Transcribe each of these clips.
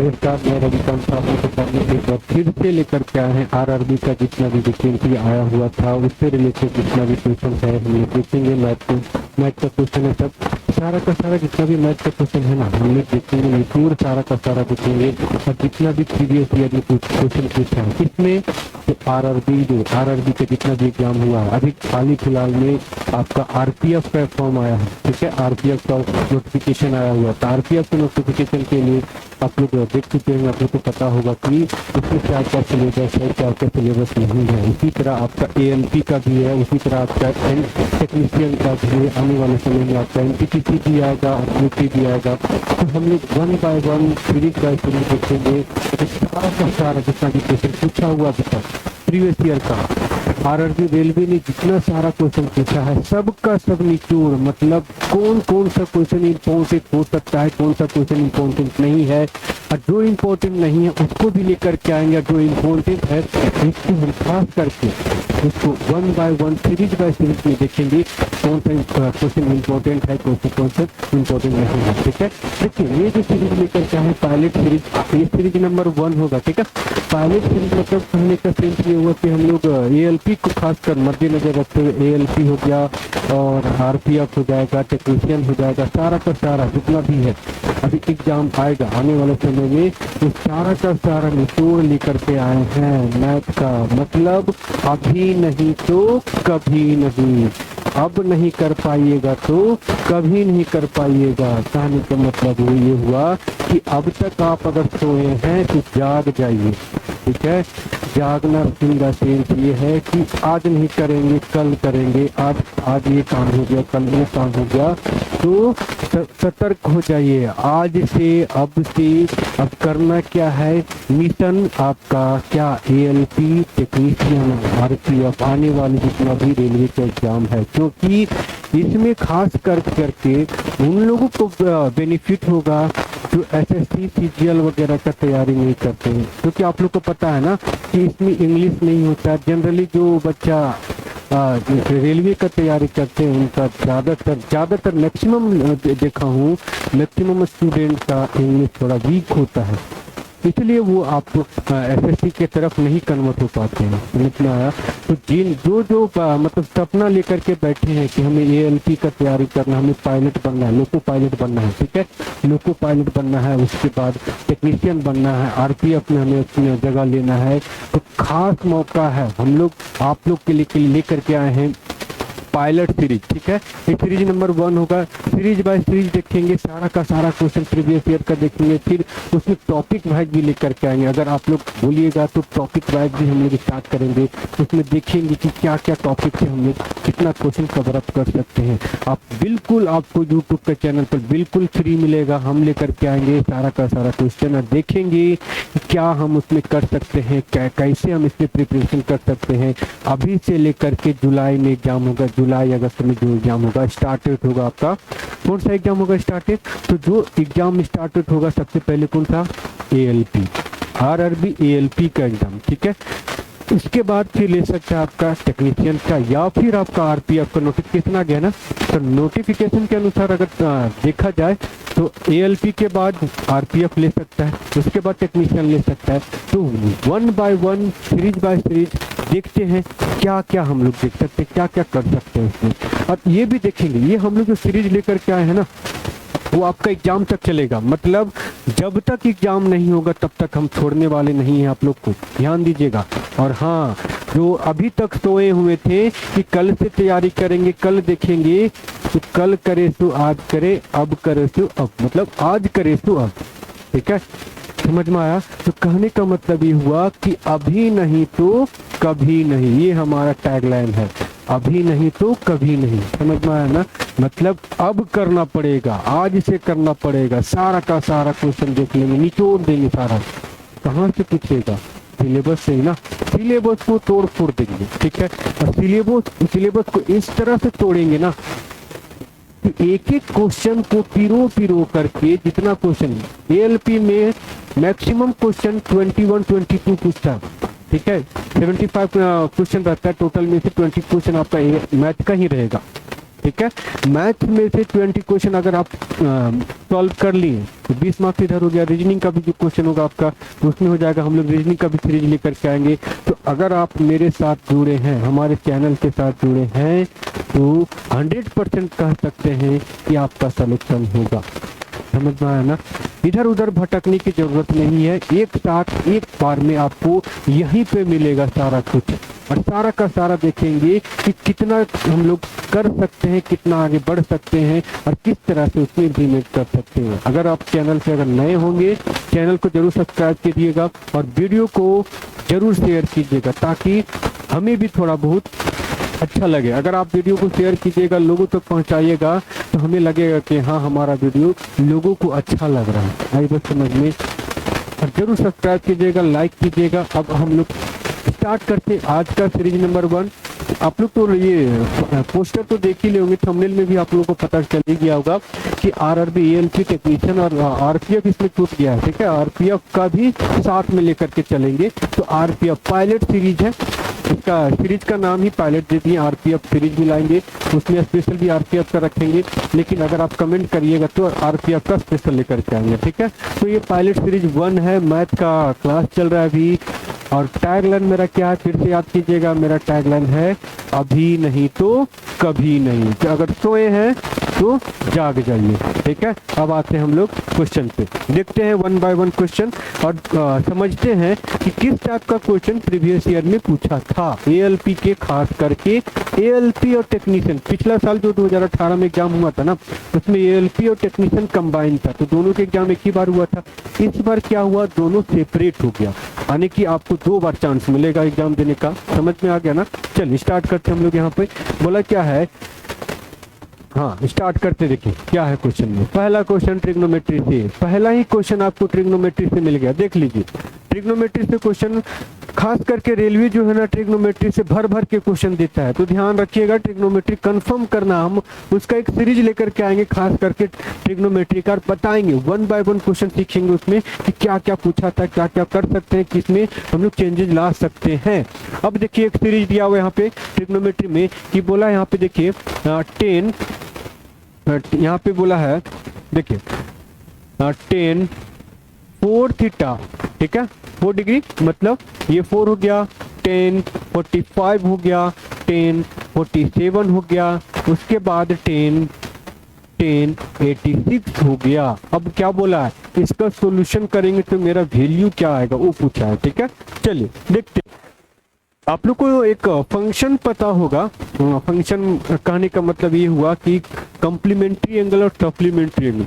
नमस्कार, मैं रविकांत आपको सामने एक बार फिर से लेकर के आए हैं आरआरबी का जितना भी वैकेंसी आया हुआ था उससे रिलेटेड जितना भी क्वेश्चन है हम लोग देखेंगे। मैथ का क्वेश्चन है, सब सारा का सारा जितना भी मैथ का क्वेश्चन है ना हम लोग देखेंगे, निचोड़ सारा का सारा देखेंगे। और जितना भी प्रीवियस ईयर में कुछ क्वेश्चन पूछा है इसमें तो आरआरबी का जितना भी एग्जाम हुआ है अभी हाल ही फिलहाल में आपका आरपीएफ का फॉर्म आया है, ठीक है। आरपीएफ का नोटिफिकेशन आया हुआ था। आरपीएफ के नोटिफिकेशन के लिए आप लोग देख चुके हैं, आप लोग को पता होगा कि उसमें क्या क्या सिलेबस है, क्या क्या सिलेबस नहीं है। इसी तरह आपका एएलपी का भी है, उसी तरह आपका टेक्नीशियन का भी है। आने वाले समय में आपका एनटीपीसी भी आएगा, यूपी भी आएगा। तो हम लोग 1 बाय 1 सीरीज बाय सीरीज देखेंगे। तो सारा का सारा जितना भी क्वेश्चन पूछा हुआ अभी तक प्रीवियस ईयर का आरआरबी रेलवे ने जितना सारा क्वेश्चन पूछा है सबका सब निचोड़, मतलब कौन कौन सा क्वेश्चन इम्पोर्टेंट हो सकता है, कौन सा क्वेश्चन इम्पोर्टेंट नहीं है, और जो इम्पोर्टेंट नहीं है उसको भी लेकर के आएंगे। जो इम्पोर्टेंट है इसको हम खास करके उसको 1 बाय 1 सीरीज बाय सीरीज में देखेंगे कौन सा क्वेश्चन इम्पोर्टेंट है, कौन सा इम्पोर्टेंट नहीं है, ठीक है। देखिए ये जो सीरीज लेकर के आए पायलट सीरीज, ये सीरीज नंबर 1 होगा, ठीक है। पायलट सीरीज मतलब कहने का सेंस ये हुआ कि हम लोग एएलपी को खासकर मद्देनजर रखते हुए एएलपी हो गया और आरपीएफ हो जाएगा, टेक्नीशियन हो जाएगा, सारा का सारा जितना भी है अभी एग्जाम आएगा आने वाले समय में तो सारा का सारा निचोड़ लेकर के आए हैं मैथ का। मतलब अभी नहीं तो कभी नहीं, अब नहीं कर पाइएगा तो कभी नहीं कर पाइएगा। कहने का मतलब ये हुआ कि अब तक आप अगर सोए हैं तो जाग जाइए, ठीक है। जागना का सेंस ये है कि आज नहीं करेंगे कल करेंगे, आज ये काम हो गया कल ये काम हो गया, तो सतर्क हो जाइए आज से। अब करना क्या है, मिशन आपका क्या एएलपी टेक्नीशियन आरपीएफ आने वाले जितना भी रेलवे का एग्जाम है, क्योंकि इसमें खास करके उन लोगों को बेनिफिट होगा जो एसएससी सीजीएल वगैरह का तैयारी नहीं करते हैं, क्योंकि आप लोग को पता है ना कि इसमें इंग्लिश नहीं होता। जनरली जो बच्चा रेलवे का तैयारी करते हैं उनका ज़्यादातर मैक्सिमम देखा हूँ, मैक्सिमम स्टूडेंट का इंग्लिश थोड़ा वीक होता है, इसलिए वो आप एसएससी के तरफ नहीं कन्वर्ट हो पाते हैं, समझ में आया। तो जो मतलब सपना लेकर के बैठे हैं कि हमें एएलपी का तैयारी करना, हमें पायलट बनना है, लोको पायलट बनना है, ठीक है, लोको पायलट बनना है, उसके बाद टेक्नीशियन बनना है, आरपीएफ में हमें उसमें जगह लेना है, तो खास मौका है। हम लोग आप लोग के लिए लेकर के आए हैं पायलट सीरीज, ठीक है। ये सीरीज नंबर 1 होगा। सीरीज बाय सीरीज देखेंगे, सारा का सारा क्वेश्चन प्रीवियस ईयर का देखेंगे, फिर उसमें टॉपिक वाइज भी लेकर के आएंगे। अगर आप लोग बोलिएगा तो टॉपिक वाइज भी हम लोग स्टार्ट करेंगे, उसमें देखेंगे कि क्या क्या टॉपिक से हम लोग कितना क्वेश्चन कवर अप कर सकते हैं। आप बिल्कुल आपको यूट्यूब के चैनल पर बिल्कुल फ्री मिलेगा, हम लेकर के आएंगे सारा का सारा क्वेश्चन और देखेंगे क्या हम उसमें कर सकते हैं, कैसे हम इसमें प्रिपरेशन कर सकते हैं। अभी से लेकर के जुलाई में एग्जाम होगा, जुलाई अगस्त में जो एग्जाम होगा स्टार्टेड होगा आपका। कौन सा एग्जाम होगा स्टार्टेड, तो जो एग्जाम स्टार्टेड होगा सबसे पहले कौन सा, एएलपी, आरआरबी एएलपी का एग्जाम, ठीक है। उसके बाद फिर ले सकता है आपका टेक्नीशियन का या फिर आपका आरपीएफ का नोटिफिकेशन आ गया ना, तो नोटिफिकेशन के अनुसार अगर देखा जाए तो एएलपी के बाद आरपीएफ ले सकता है, उसके बाद टेक्नीशियन ले सकता है। तो 1 बाय 1 सीरीज बाय सीरीज देखते हैं क्या क्या हम लोग देख सकते हैं, क्या क्या कर सकते हैं इसमें। और ये भी देखेंगे, ये हम लोग जो सीरीज लेकर के आए हैं ना वो आपका एग्जाम तक चलेगा, मतलब जब तक एग्जाम नहीं होगा तब तक हम छोड़ने वाले नहीं हैं, आप लोग को ध्यान दीजिएगा। और हाँ, जो अभी तक सोए हुए थे कि कल से तैयारी करेंगे, कल देखेंगे, तो कल करे सो आज करे, अब करे सो अब, मतलब आज करे सो अब, ठीक है, समझ में आया। तो कहने का मतलब ये हुआ कि अभी नहीं तो कभी नहीं, ये हमारा टैगलाइन है, अभी नहीं तो कभी नहीं, समझ में आया ना। मतलब अब करना पड़ेगा, आज से करना पड़ेगा, सारा का सारा क्वेश्चन देख लेंगे, निचोड़ देंगे सारा। कहाँ से पूछेगा, सिलेबस से ही ना, सिलेबस को तोड़ फोड़ देंगे, ठीक है। और सिलेबस को इस तरह से तोड़ेंगे ना कि एक एक क्वेश्चन को पिरो करके, जितना क्वेश्चन एएलपी में मैक्सिमम क्वेश्चन 21-22 पूछता है, ठीक है, 75 क्वेश्चन रहता है टोटल, में से 20 क्वेश्चन आपका मैथ का ही रहेगा, ठीक है। मैथ में से 20 क्वेश्चन अगर आप सॉल्व कर लिए तो 20 मार्क्स इधर हो गया। रीजनिंग का भी जो क्वेश्चन होगा आपका तो उसमें हो जाएगा। हम लोग रीजनिंग का भी सीरीज लेकर के आएंगे। तो अगर आप मेरे साथ जुड़े हैं, हमारे चैनल के साथ जुड़े हैं, तो 100% कह सकते हैं कि आपका सिलेक्शन होगा। समझ में आया ना। इधर उधर भटकने की जरूरत नहीं है, एक साथ एक बार में आपको यहीं पे मिलेगा सारा कुछ, और सारा का सारा देखेंगे कि कितना हम लोग कर सकते हैं, कितना आगे बढ़ सकते हैं और किस तरह से उसमें इम्प्लीमेंट कर सकते हैं। अगर आप चैनल से अगर नए होंगे, चैनल को जरूर सब्सक्राइब कीजिएगा और वीडियो को जरूर शेयर कीजिएगा ताकि हमें भी थोड़ा बहुत अच्छा लगे। अगर आप वीडियो को शेयर कीजिएगा, लोगों तक पहुंचाइएगा, तो हमें लगेगा कि हाँ, हमारा वीडियो लोगों को अच्छा लग रहा है। आई बस समझ में। और जरूर सब्सक्राइब कीजिएगा, लाइक कीजिएगा। अब हम लोग स्टार्ट करते हैं आज का सीरीज नंबर 1। आप लोग तो ये पोस्टर तो देख ही होंगे, थंबनेल में भी आप लोगों को पता चल ही गया होगा कि आरआरबी एएलपी टेक्नीशियन और आरपीएफ इसमें छूट गया है। ठीक है, आरपीएफ का भी साथ में लेकर के चलेंगे। तो आरपीएफ पायलट सीरीज है, इसका सीरीज का नाम ही पायलट दे दिए। आरपीएफ सीरीज भी लाएंगे, उसमें स्पेशल भी आरपीएफ का रखेंगे, लेकिन अगर आप कमेंट करिएगा तो आरपीएफ का स्पेशल लेकर के आएंगे। ठीक है, तो ये पायलट सीरीज 1 है। मैथ का क्लास चल रहा है अभी। और टैगलाइन मेरा क्या है, फिर से याद कीजिएगा। मेरा टैगलाइन है अभी नहीं तो कभी नहीं। तो अगर सोए हैं तो जाग जाइए। ठीक है, अब आते हैं हम लोग क्वेश्चन पे, देखते हैं 1 बाय 1 क्वेश्चन और समझते हैं कि किस टाइप का क्वेश्चन प्रीवियस ईयर में पूछा था एएलपी के, खास करके एएलपी और टेक्नीशियन। पिछला साल जो 2018 में एग्जाम हुआ था ना, उसमें एएलपी और टेक्नीशियन कंबाइन था, तो दोनों के एग्जाम एक ही बार हुआ था। इस बार क्या हुआ, दोनों सेपरेट हो गया, यानी कि आपको 2 बार चांस मिलेगा एग्जाम देने का। समझ में आ गया ना। चलिए स्टार्ट करते हैं हम लोग। यहाँ पे बोला क्या है, हाँ स्टार्ट करते, देखिए क्या है क्वेश्चन में। पहला क्वेश्चन ट्रिग्नोमेट्री से, पहला ही क्वेश्चन आपको ट्रिग्नोमेट्री से मिल गया। देख लीजिए, ट्रिग्नोमेट्री से क्वेश्चन, खास करके रेलवे जो है ना ट्रिग्नोमेट्री से भर भर के क्वेश्चन देता है, तो ध्यान रखिएगा। ट्रिग्नोमेट्री कंफर्म करना, हम उसका एक सीरीज लेकर के आएंगे खास करके ट्रिग्नोमेट्री का, बताएंगे 1 बाय 1 क्वेश्चन सीखेंगे उसमें कि क्या क्या पूछा था, क्या क्या कर सकते हैं, किसमें हम लोग चेंजेस ला सकते हैं। अब देखिए एक सीरीज दिया हुआ यहाँ पे ट्रिग्नोमेट्री में कि बोला यहाँ पे देखिए 10, यहाँ पे बोला है देखिए 10 4 थीटा। ठीक है, 4 डिग्री मतलब ये 4 हो गया, 10 45 हो गया, 10 47 हो गया, उसके बाद 10 86 हो गया। अब क्या बोला है, इसका सॉल्यूशन करेंगे तो मेरा वैल्यू क्या आएगा वो पूछा है। ठीक है, चलिए देखते। आप लोग को एक फंक्शन पता होगा। फंक्शन कहने का मतलब ये हुआ कि कॉम्प्लीमेंट्री एंगल और सप्लीमेंट्री एंगल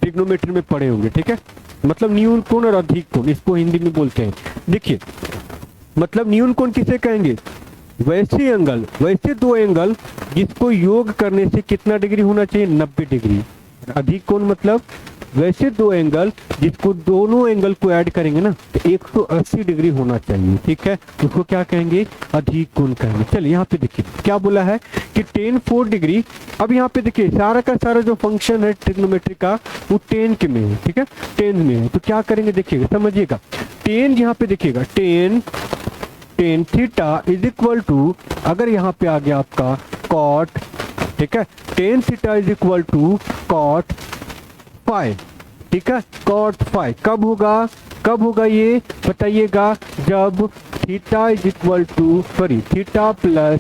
ट्रिग्नोमेट्री में पढ़े होंगे। ठीक है, मतलब न्यून कोण और अधिक कोण, इसको हिंदी में बोलते हैं। देखिए मतलब न्यून कोण किसे कहेंगे, वैसे एंगल, वैसे 2 एंगल जिसको योग करने से कितना डिग्री होना चाहिए, 90 डिग्री। अधिक कोण मतलब वैसे 2 एंगल जिसको दोनों एंगल को ऐड करेंगे ना तो 180 डिग्री होना चाहिए। ठीक है, उसको क्या कहेंगे, अधिक कोण कहेंगे। चलिए यहाँ पे देखिए क्या बोला है कि 10 4 डिग्री। अब यहाँ पे देखिए सारा का सारा जो फंक्शन है ट्रिग्नोमेट्री का वो 10 के में है। ठीक है, 10 में है, तो क्या करेंगे देखिएगा, समझिएगा। 10 यहाँ पे देखिएगा 10 थीटा इज इक्वल टू, अगर यहाँ पे आ गया आपका कॉट, ठीक है, 10 theta is equal to cot 5। ठीक है, कॉट 5 कब होगा ये बताइएगा, जब theta is equal to theta plus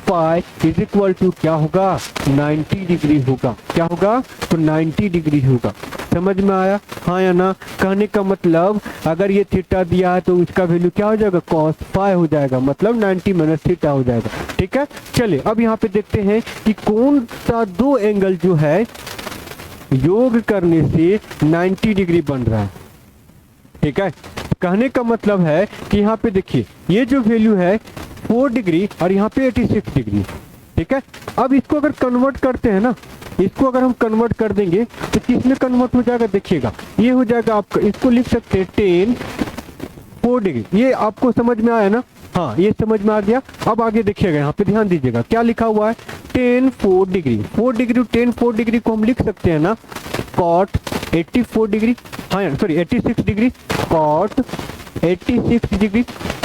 5 is equal to क्या होगा, 90 डिग्री होगा। क्या होगा, तो 90 डिग्री होगा। समझ में आया, हाँ या ना। कहने का मतलब अगर ये थीटा दिया है तो इसका वैल्यू क्या हो जाएगा, cos 5 हो जाएगा, मतलब 90 माइनस थीटा हो जाएगा। ठीक है, चलिए अब यहाँ पे देखते हैं कि कौन सा 2 एंगल जो है योग करने से 90 डिग्री बन रहा है। ठीक है, कहने का मतलब है कि यहाँ पे देखिए ये जो वैल्यू है 4 डिग्री और यहाँ पे 86 डिग्री। ठीक है, अब इसको अगर कन्वर्ट करते हैं ना, इसको अगर हम कन्वर्ट कर देंगे तो किसमें कन्वर्ट हो जाएगा, देखिएगा ये हो जाएगा आपका, इसको लिख सकते हैं 10 4 डिग्री। ये आपको समझ में आया ना, हाँ ये समझ में आ गया। अब आगे देखिएगा, यहाँ पे ध्यान दीजिएगा क्या लिखा हुआ है, 10 4 डिग्री। 4 डिग्री 10 4 डिग्री को हम लिख सकते हैं ना कॉट 84 डिग्री, हाँ सॉरी 86 डिग्री, कॉट 86 डिग्री।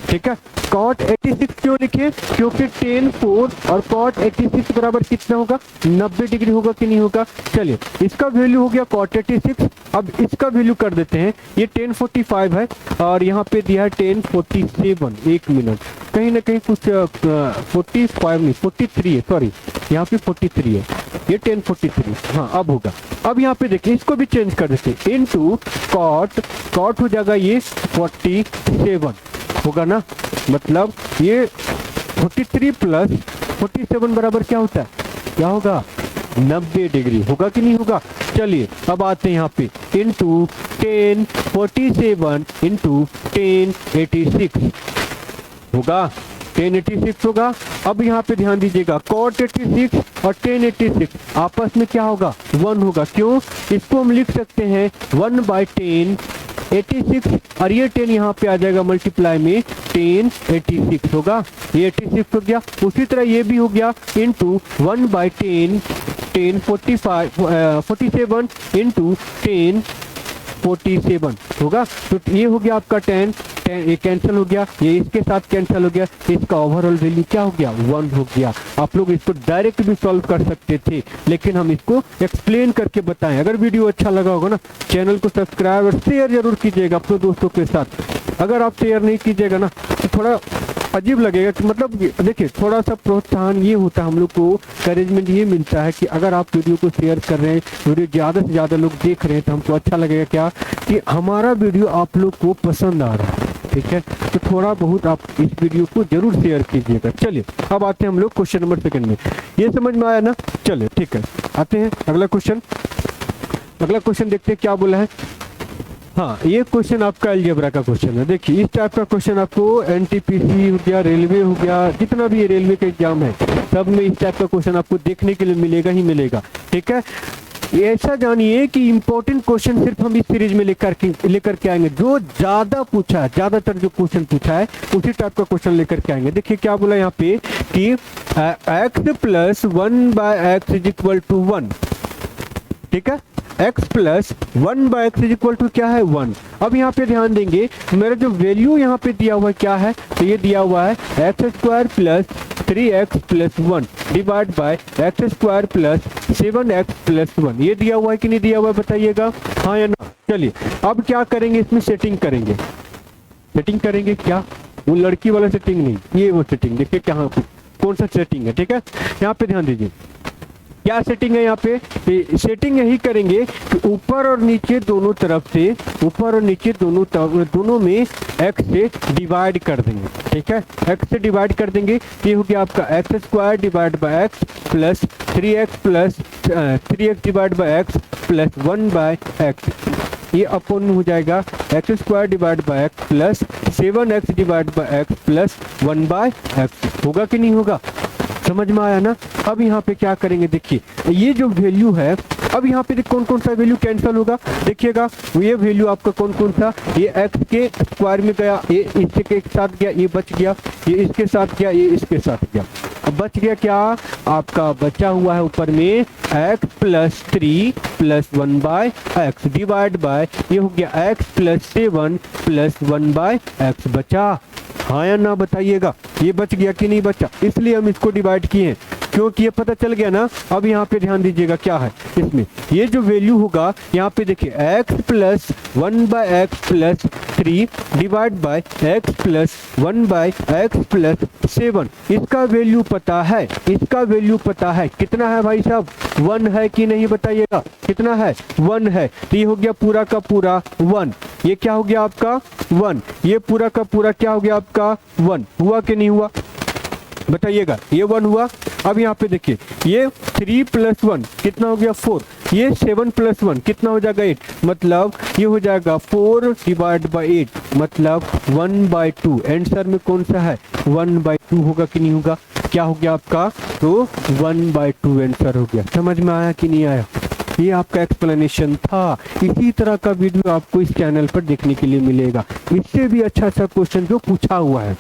ठीक है, cot 86 क्यों लिखे, क्योंकि tan 4 और cot 86 बराबर कितना होगा, 90 डिग्री होगा कि नहीं होगा। चलिए इसका वैल्यू हो गया cot 86। अब इसका वैल्यू कर देते हैं, ये tan 45 है और यहाँ पे दिया है tan 47। एक मिनट, कहीं ना कहीं कुछ 45 नहीं 43 है, सॉरी यहाँ पे 43 है, ये tan 43। हाँ अब होगा। अब यहाँ पे देखिए इसको भी चेंज कर देते हैं, इनटू कॉट हो जाएगा ये 47 होगा ना, मतलब ये 43 प्लस 47 बराबर क्या होता है, क्या होगा, 90 डिग्री होगा कि नहीं होगा। चलिए अब आते हैं यहाँ पे, इनटू tan 47 इंटू tan 86 होगा, tan 86 होगा। अब यहाँ पे ध्यान दीजिएगा, cot 86 और tan 86 आपस में क्या होगा, 1 होगा। क्यों, इसको हम लिख सकते हैं 1/tan 86 और ये 10 यहाँ पे आ जाएगा मल्टीप्लाई में tan 86 होगा, ये 86 हो गया। उसी तरह ये भी हो गया इनटू 1/tan 47 इंटू tan 47 होगा। तो ये हो गया आपका 10 ये कैंसिल हो गया, ये इसके साथ कैंसिल हो गया, इसका ओवरऑल वैल्यू क्या हो गया, 1 हो गया। आप लोग इसको डायरेक्ट भी सॉल्व कर सकते थे, लेकिन हम इसको एक्सप्लेन करके बताएं। अगर वीडियो अच्छा लगा होगा ना, चैनल को सब्सक्राइब और शेयर जरूर कीजिएगा अपने दोस्तों के साथ। अगर आप शेयर नहीं कीजिएगा ना तो थोड़ा अजीब लगेगा कि मतलब देखिए थोड़ा सा प्रोत्साहन ये होता है, हम लोग को करेजमेंट ये मिलता है कि अगर आप वीडियो को शेयर कर रहे हैं, वीडियो ज़्यादा से ज़्यादा लोग देख रहे हैं तो हमको अच्छा लगेगा क्या कि हमारा वीडियो आप लोग को पसंद आ रहा है। ठीक है, तो थोड़ा बहुत आप इस वीडियो को जरूर शेयर कीजिएगा। चलिए अब आते हैं हम लोग क्वेश्चन नंबर 2 में। ये समझ में आया ना, चलिए ठीक है आते हैं अगला क्वेश्चन। अगला क्वेश्चन देखते हैं क्या बोला है। हाँ ये क्वेश्चन आपका अलजेब्रा का क्वेश्चन है। देखिए इस टाइप का क्वेश्चन आपको एनटीपीसी हो गया, रेलवे हो गया, जितना भी रेलवे का एग्जाम है सब में इस टाइप का क्वेश्चन आपको देखने के लिए मिलेगा ही मिलेगा। ठीक है, ऐसा जानिए कि इंपॉर्टेंट क्वेश्चन सिर्फ हम इस सीरीज में लेकर के आएंगे, जो ज्यादा पूछा है, ज्यादातर जो क्वेश्चन पूछा है उसी टाइप का क्वेश्चन लेकर के आएंगे। देखिए क्या बोला यहाँ पे कि x plus 1/x is equal to 1। ठीक है, x plus 1/x is equal to क्या है, 1। अब यहाँ पे ध्यान देंगे, मेरा जो वैल्यू यहाँ पे दिया हुआ है क्या है, तो ये दिया हुआ है x² plus 3x plus 1 divide by x² plus 7x plus 1। ये दिया हुआ है कि नहीं दिया हुआ है बताइएगा, हाँ या ना। चलिए अब क्या करेंगे, इसमें सेटिंग करेंगे। सेटिंग करेंगे क्या, वो लड़की वाला सेटिंग नहीं, ये वो सेटिंग। देखिए कहाँ कौन सा सेटिंग है। ठीक है, यहाँ पे ध्यान दीजिए क्या सेटिंग है। यहाँ पे सेटिंग यही करेंगे कि ऊपर और नीचे दोनों तरफ से, ऊपर और नीचे दोनों में x से डिवाइड कर देंगे। ठीक है, x से डिवाइड कर देंगे, ये हो गया आपका x² divide by x plus 3x divide by x plus 1/x। ये अपन में हो जाएगा x² divide by x plus 7x divide by x plus 1/x। होगा कि नहीं होगा, समझ में आया ना। अब यहाँ पे क्या करेंगे, देखिए ये जो वैल्यू है, अब यहाँ पे कौन कौन सा वैल्यू कैंसिल होगा, देखिएगा ये वैल्यू आपका कौन कौन सा, ये x के स्क्वायर में गया, ये इसके साथ गया, ये बच गया, ये इसके साथ गया, ये इसके साथ गया। अब बच गया क्या, आपका बचा हुआ है ऊपर में x plus 3 plus 1/x divide by, ये हो गया x प्लस 7 प्लस 1/x बचा, हाँ या ना बताइएगा। ये बच गया कि नहीं बचा, इसलिए हम इसको डिवाइड किए, क्योंकि ये पता चल गया ना। अब यहाँ पे ध्यान दीजिएगा क्या है इसमें, ये जो वैल्यू होगा यहाँ पे देखिए x plus 1/x plus 3 divide by x plus 1/x plus 7। इसका वैल्यू पता है, इसका वैल्यू पता है, कितना है भाई साहब, 1 है कि नहीं बताइएगा, कितना है, 1 है। तो ये हो गया पूरा का पूरा 1, ये क्या हो गया आपका 1, ये पूरा का पूरा क्या हो गया आपका 1। हुआ कि नहीं हुआ बताइएगा, ये 1 हुआ। अब यहाँ पे देखिए ये 3 प्लस 1 कितना हो गया 4, ये 7 प्लस 1 कितना हो जाएगा 8, मतलब ये हो जाएगा 4 डिवाइड बाई 8 मतलब 1/2। आंसर में कौन सा है 1/2 होगा कि नहीं होगा, क्या हो गया आपका, तो 1/2 आंसर हो गया। समझ में आया कि नहीं आया, ये आपका एक्सप्लेनेशन था। इसी तरह का वीडियो आपको इस चैनल पर देखने के लिए मिलेगा, इससे भी अच्छा अच्छा क्वेश्चन जो पूछा हुआ है।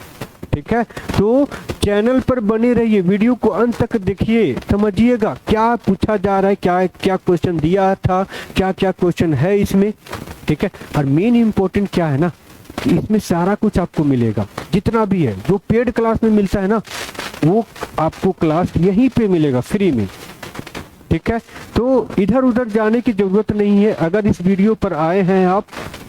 ठीक है, तो चैनल पर बने रहिए, वीडियो को अंत तक देखिए, समझिएगा क्या पूछा जा रहा है, क्या क्या क्वेश्चन दिया था, क्या क्या क्वेश्चन है इसमें। ठीक है, और मेन इंपॉर्टेंट क्या है ना, इसमें सारा कुछ आपको मिलेगा, जितना भी है जो पेड क्लास में मिलता है ना, वो आपको क्लास यहीं पे मिलेगा फ्री में। ठीक है, तो इधर उधर जाने की जरूरत नहीं है। अगर इस वीडियो पर आए हैं आप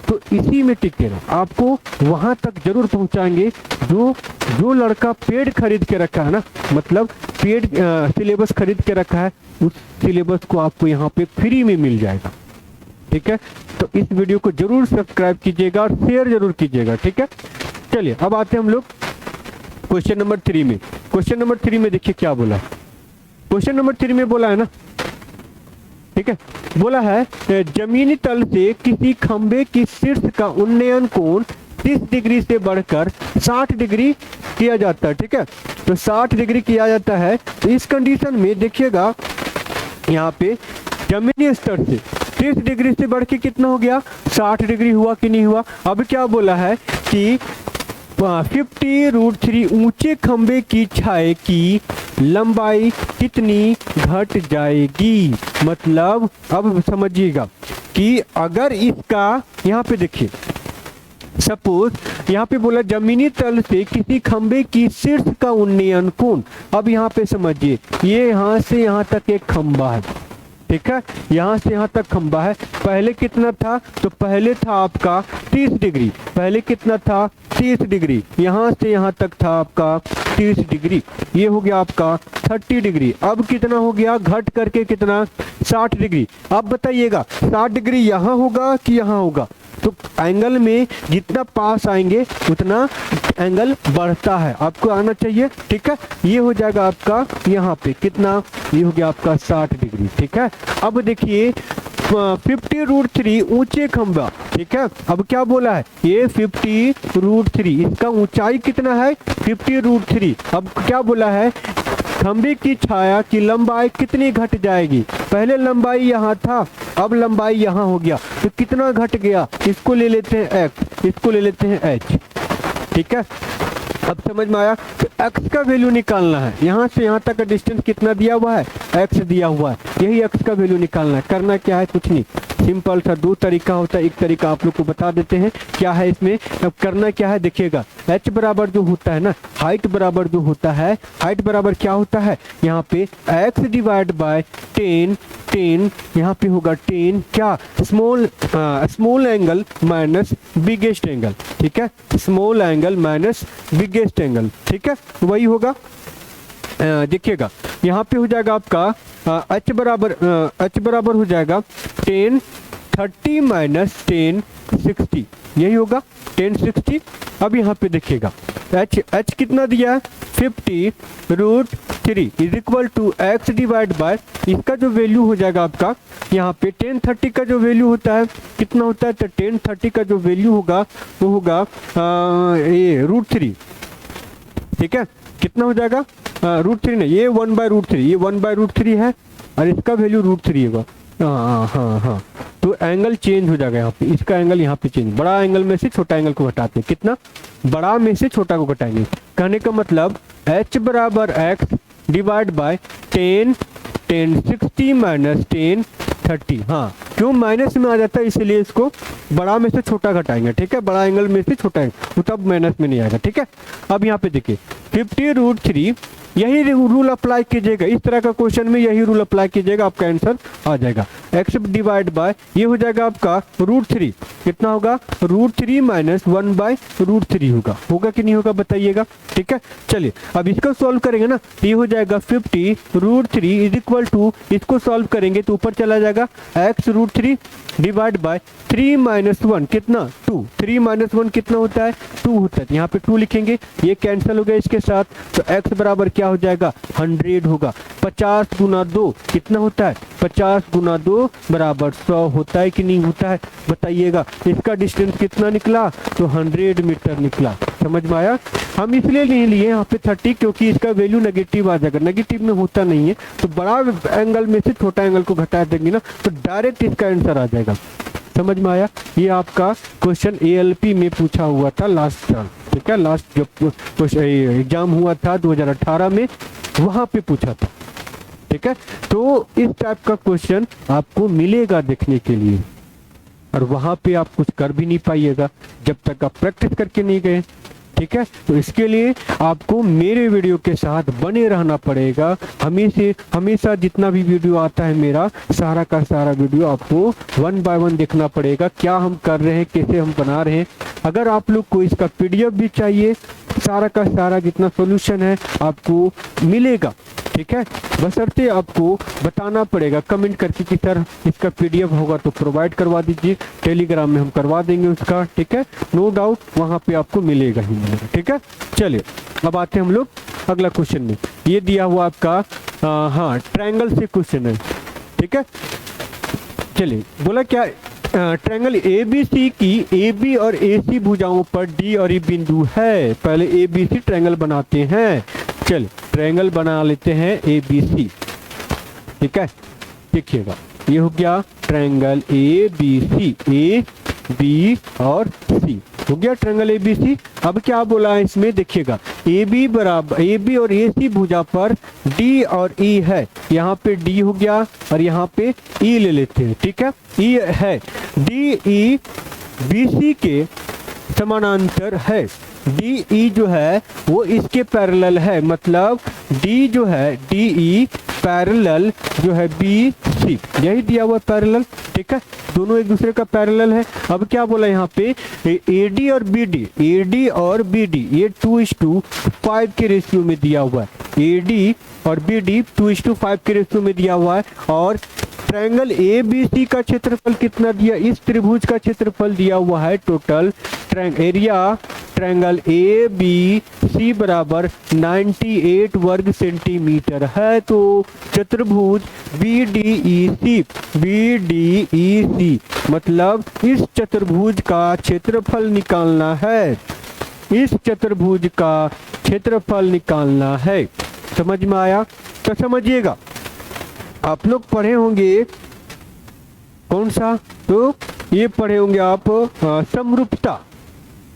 तो इसी में टिके रहो, आपको वहां तक जरूर पहुंचाएंगे। जो लड़का पेड खरीद के रखा है ना, मतलब पेड सिलेबस खरीद के रखा है, उस सिलेबस को आपको यहाँ पे फ्री में मिल जाएगा। ठीक है, तो इस वीडियो को जरूर सब्सक्राइब कीजिएगा और शेयर जरूर कीजिएगा। ठीक है, चलिए अब आते हैं हम लोग क्वेश्चन नंबर 3 में। क्वेश्चन नंबर 3 में देखिए क्या बोला है। क्वेश्चन नंबर 3 में बोला है ना, ठीक है, बोला है जमीनी तल से किसी खंबे की शीर्ष का उन्नयन कोण 30 डिग्री से बढ़कर 60 डिग्री किया जाता है। ठीक है, तो 60 डिग्री किया जाता है। तो इस कंडीशन में देखिएगा यहाँ पे जमीनी स्तर से 30 डिग्री से बढ़ के कितना हो गया, 60 डिग्री हुआ कि नहीं हुआ। अब क्या बोला है कि 50√3 ऊंचे खंबे की छाए की लंबाई कितनी घट जाएगी। मतलब अब समझिएगा कि अगर इसका यहाँ पे देखिए, सपोज यहाँ पे बोला जमीनी तल से किसी खंबे की शीर्ष का उन्नयन कोण। अब यहाँ पे समझिए, ये यहाँ से यहाँ तक एक खंबा है। ठीक है, यहाँ से यहाँ तक खंबा है। पहले कितना था, तो पहले था आपका 30 डिग्री। पहले कितना था, 30 डिग्री। यहाँ से यहाँ तक था आपका 30 डिग्री। ये हो गया आपका 30 डिग्री। अब कितना हो गया, घट करके कितना, 60 डिग्री। अब बताइएगा 60 डिग्री यहाँ होगा कि यहाँ होगा। तो एंगल में जितना पास आएंगे उतना एंगल बढ़ता है, आपको आना चाहिए। ठीक है, ये हो जाएगा आपका यहाँ पे कितना, ये हो गया आपका 60 डिग्री। ठीक है, अब देखिए 50√3 ऊंचे खंबा। ठीक है, अब क्या बोला है, ये 50√3, इसका ऊंचाई कितना है, 50√3। अब क्या बोला है, खंबे की छाया की लंबाई कितनी घट जाएगी। पहले लंबाई यहाँ था, अब लंबाई यहाँ हो गया, तो कितना घट गया, इसको ले लेते हैं x, इसको ले लेते हैं h। ठीक है, अब समझ में आया। तो x का वैल्यू निकालना है। यहाँ से यहाँ तक का डिस्टेंस कितना दिया हुआ है, x दिया हुआ है, यही x का वैल्यू निकालना है। करना क्या है, कुछ नहीं, सिंपल सा दो तरीका होता है। एक तरीका आप लोग को बता देते हैं क्या है इसमें। अब करना क्या है, देखिएगा h बराबर जो होता है ना, हाइट बराबर जो होता है, हाइट बराबर क्या होता है, यहाँ पे x डिवाइड बाय 10 यहाँ पे होगा 10 क्या, small angle minus biggest angle. ठीक है, small angle minus biggest angle. ठीक है, वही होगा। देखिएगा यहाँ पे हो जाएगा आपका h बराबर हो जाएगा 1030 माइनस 1060, यही होगा 1060। अब यहाँ पे देखिएगा h कितना दिया है, 50√3 is equal to x divide by, इसका जो वैल्यू हो जाएगा आपका यहाँ पे 1030 का जो वैल्यू होता है कितना होता है, तो 1030 का जो वैल्यू होगा वो होगा ये √3। ठीक है, कितना हो जाएगा, √3 नहीं, ये 1/√3, ये 1/√3 है और इसका वैल्यू √3 होगा। हाँ, तो एंगल चेंज हो जाएगा यहाँ पे, इसका एंगल यहाँ पे चेंज, बड़ा एंगल में से छोटा एंगल को घटाते हैं। कितना, बड़ा में से छोटा को घटाएंगे। कहने का मतलब h बराबर x डिवाइड बाय 1060 माइनस 1030। हाँ, क्यों माइनस में आ जाता है, इसलिए इसको बड़ा में से छोटा घटाएंगे। ठीक है, बड़ा एंगल में से छोटा एंगल, वो तब माइनस में नहीं आएगा। ठीक है, अब यहाँ पे देखिए 50√3, यही रूल अप्लाई कीजिएगा। इस तरह का क्वेश्चन में यही रूल अप्लाई कीजिएगा, आपका आंसर आ जाएगा। x डिवाइड बाय ये हो जाएगा आपका √3, कितना होगा, √3 माइनस 1/√3 होगा कि नहीं होगा, बताइएगा। ठीक है, चलिए अब इसको सॉल्व करेंगे ना, ये हो जाएगा 50√3 इज इक्वल टू, इसको सॉल्व करेंगे तो ऊपर चला जाएगा x√3 डिवाइड बाय 3 माइनस 1 कितना, 2। 3 माइनस 1 कितना होता है, 2 होता है। यहाँ पे 2 लिखेंगे, ये कैंसिल हो गया इसके साथ, तो x बराबर क्या हो जाएगा, 100 होगा। 50 गुना 2 कितना होता है, 50 गुना 2 बराबर 100 होता है कि नहीं होता है, बताइएगा। इसका डिस्टेंस कितना निकला, तो 100 मीटर निकला। समझ में आया। हम इसलिए नहीं लिए यहाँ पे 30 क्योंकि इसका वैल्यू नेगेटिव आ जाएगा, नेगेटिव में होता नहीं है, तो बड़ा एंगल में से छोटा एंगल को घटा देंगे ना, तो डायरेक्ट इसका आंसर आ जाएगा। समझ में आया। ये आपका क्वेश्चन ALP में पूछा हुआ था लास्ट टर्म। ठीक है, लास्ट जब एग्जाम हुआ था 2018 में, वहां पे पूछा था। ठीक है, तो इस टाइप का क्वेश्चन आपको मिलेगा देखने के लिए। और वहां पे आप कुछ कर भी नहीं पाइएगा जब तक आप प्रैक्टिस करके नहीं गए। ठीक है, तो इसके लिए आपको मेरे वीडियो के साथ बने रहना पड़ेगा। हमेशा जितना भी वीडियो आता है मेरा, सारा का सारा वीडियो आपको 1 बाय 1 देखना पड़ेगा, क्या हम कर रहे हैं, कैसे हम बना रहे हैं। अगर आप लोग को इसका पीडीएफ भी चाहिए, सारा का सारा जितना सॉल्यूशन है आपको मिलेगा। ठीक है, बशर्ते आपको बताना पड़ेगा कमेंट करके कि सर इसका पीडीएफ होगा तो प्रोवाइड करवा दीजिए, टेलीग्राम में हम करवा देंगे उसका। ठीक है, नो डाउट वहाँ पे आपको मिलेगा ही मिलेगा। ठीक है, चलिए अब आते हैं हम लोग अगला क्वेश्चन में। ये दिया हुआ आपका हाँ ट्रायंगल से क्वेश्चन है। ठीक है, चलिए बोला क्या, ट्रायंगल एबीसी की एबी और एसी भुजाओं पर डी और ई बिंदु है। पहले एबीसी ट्रायंगल बनाते हैं। चलिए ट्रायंगल बना लेते हैं एबीसी। ठीक है, देखिएगा ये हो गया ट्रायंगल एबीसी, ए बी और सी हो गया ट्रायंगल एबीसी। अब क्या बोला है इसमें, देखिएगा एबी बराबर, एबी और एसी भुजा पर डी और ई है। यहाँ पे डी हो गया और यहाँ पे ई ले लेते हैं। ठीक है, ई है, डी ई बीसी के समानांतर है। डी ई जो है वो इसके पैरेलल है, मतलब डी जो है डी ई पैरेलल जो है बी सी, यही दिया हुआ पैरेलल। ठीक है, दोनों एक दूसरे का पैरेलल है। अब क्या बोला यहाँ पे, एडी और बीडी, एडी और बीडी ये 2:5 के रेशियो में दिया हुआ है। एडी और बीडी 2:5 के रेशियो में दिया हुआ है। और ट्रायंगल ए बी सी का क्षेत्रफल कितना दिया, इस त्रिभुज का क्षेत्रफल दिया हुआ है total area triangle A B C बराबर 98 वर्ग सेंटीमीटर है। तो चतुर्भुज बी डी ई सी मतलब इस चतुर्भुज का क्षेत्रफल निकालना है, इस चतुर्भुज का क्षेत्रफल निकालना है। समझ में आया? तो समझिएगा, आप लोग पढ़े होंगे कौन सा, तो ये पढ़े होंगे आप समरूपता।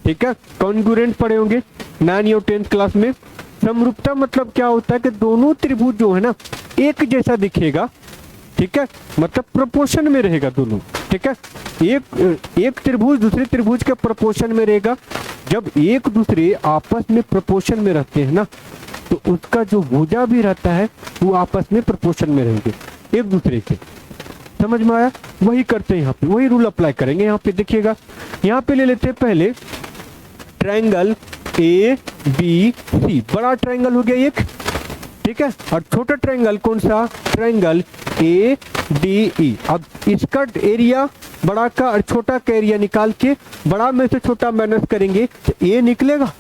ठीक है, कॉन्ग्रुएंट पढ़े होंगे 9 और 10 क्लास में। समरूपता मतलब क्या होता है कि दोनों त्रिभुज जो है ना एक जैसा दिखेगा। ठीक है, मतलब प्रोपोर्शन में रहेगा दोनों। ठीक है, एक त्रिभुज दूसरे त्रिभुज के प्रोपोर्शन में रहेगा। जब एक दूसरे आपस में प्रोपोर्शन में रहते हैं ना, तो उसका जो भुजा भी रहता है वो आपस में प्रोपोर्शन में रहेंगे एक दूसरे के। समझ में आया? वही करते हैं यहाँ पे, वही रूल अप्लाई करेंगे। यहाँ पे देखिएगा, यहाँ पे ले लेते हैं पहले ट्रायंगल ए बी सी, बड़ा ट्रायंगल हो गया एक। ठीक है, और छोटा ट्रायंगल कौन सा, ट्रायंगल ए डी ई। अब इसका एरिया बड़ा का और छोटा का एरिया निकाल के बड़ा में से छोटा माइनस करेंगे तो ए निकलेगा,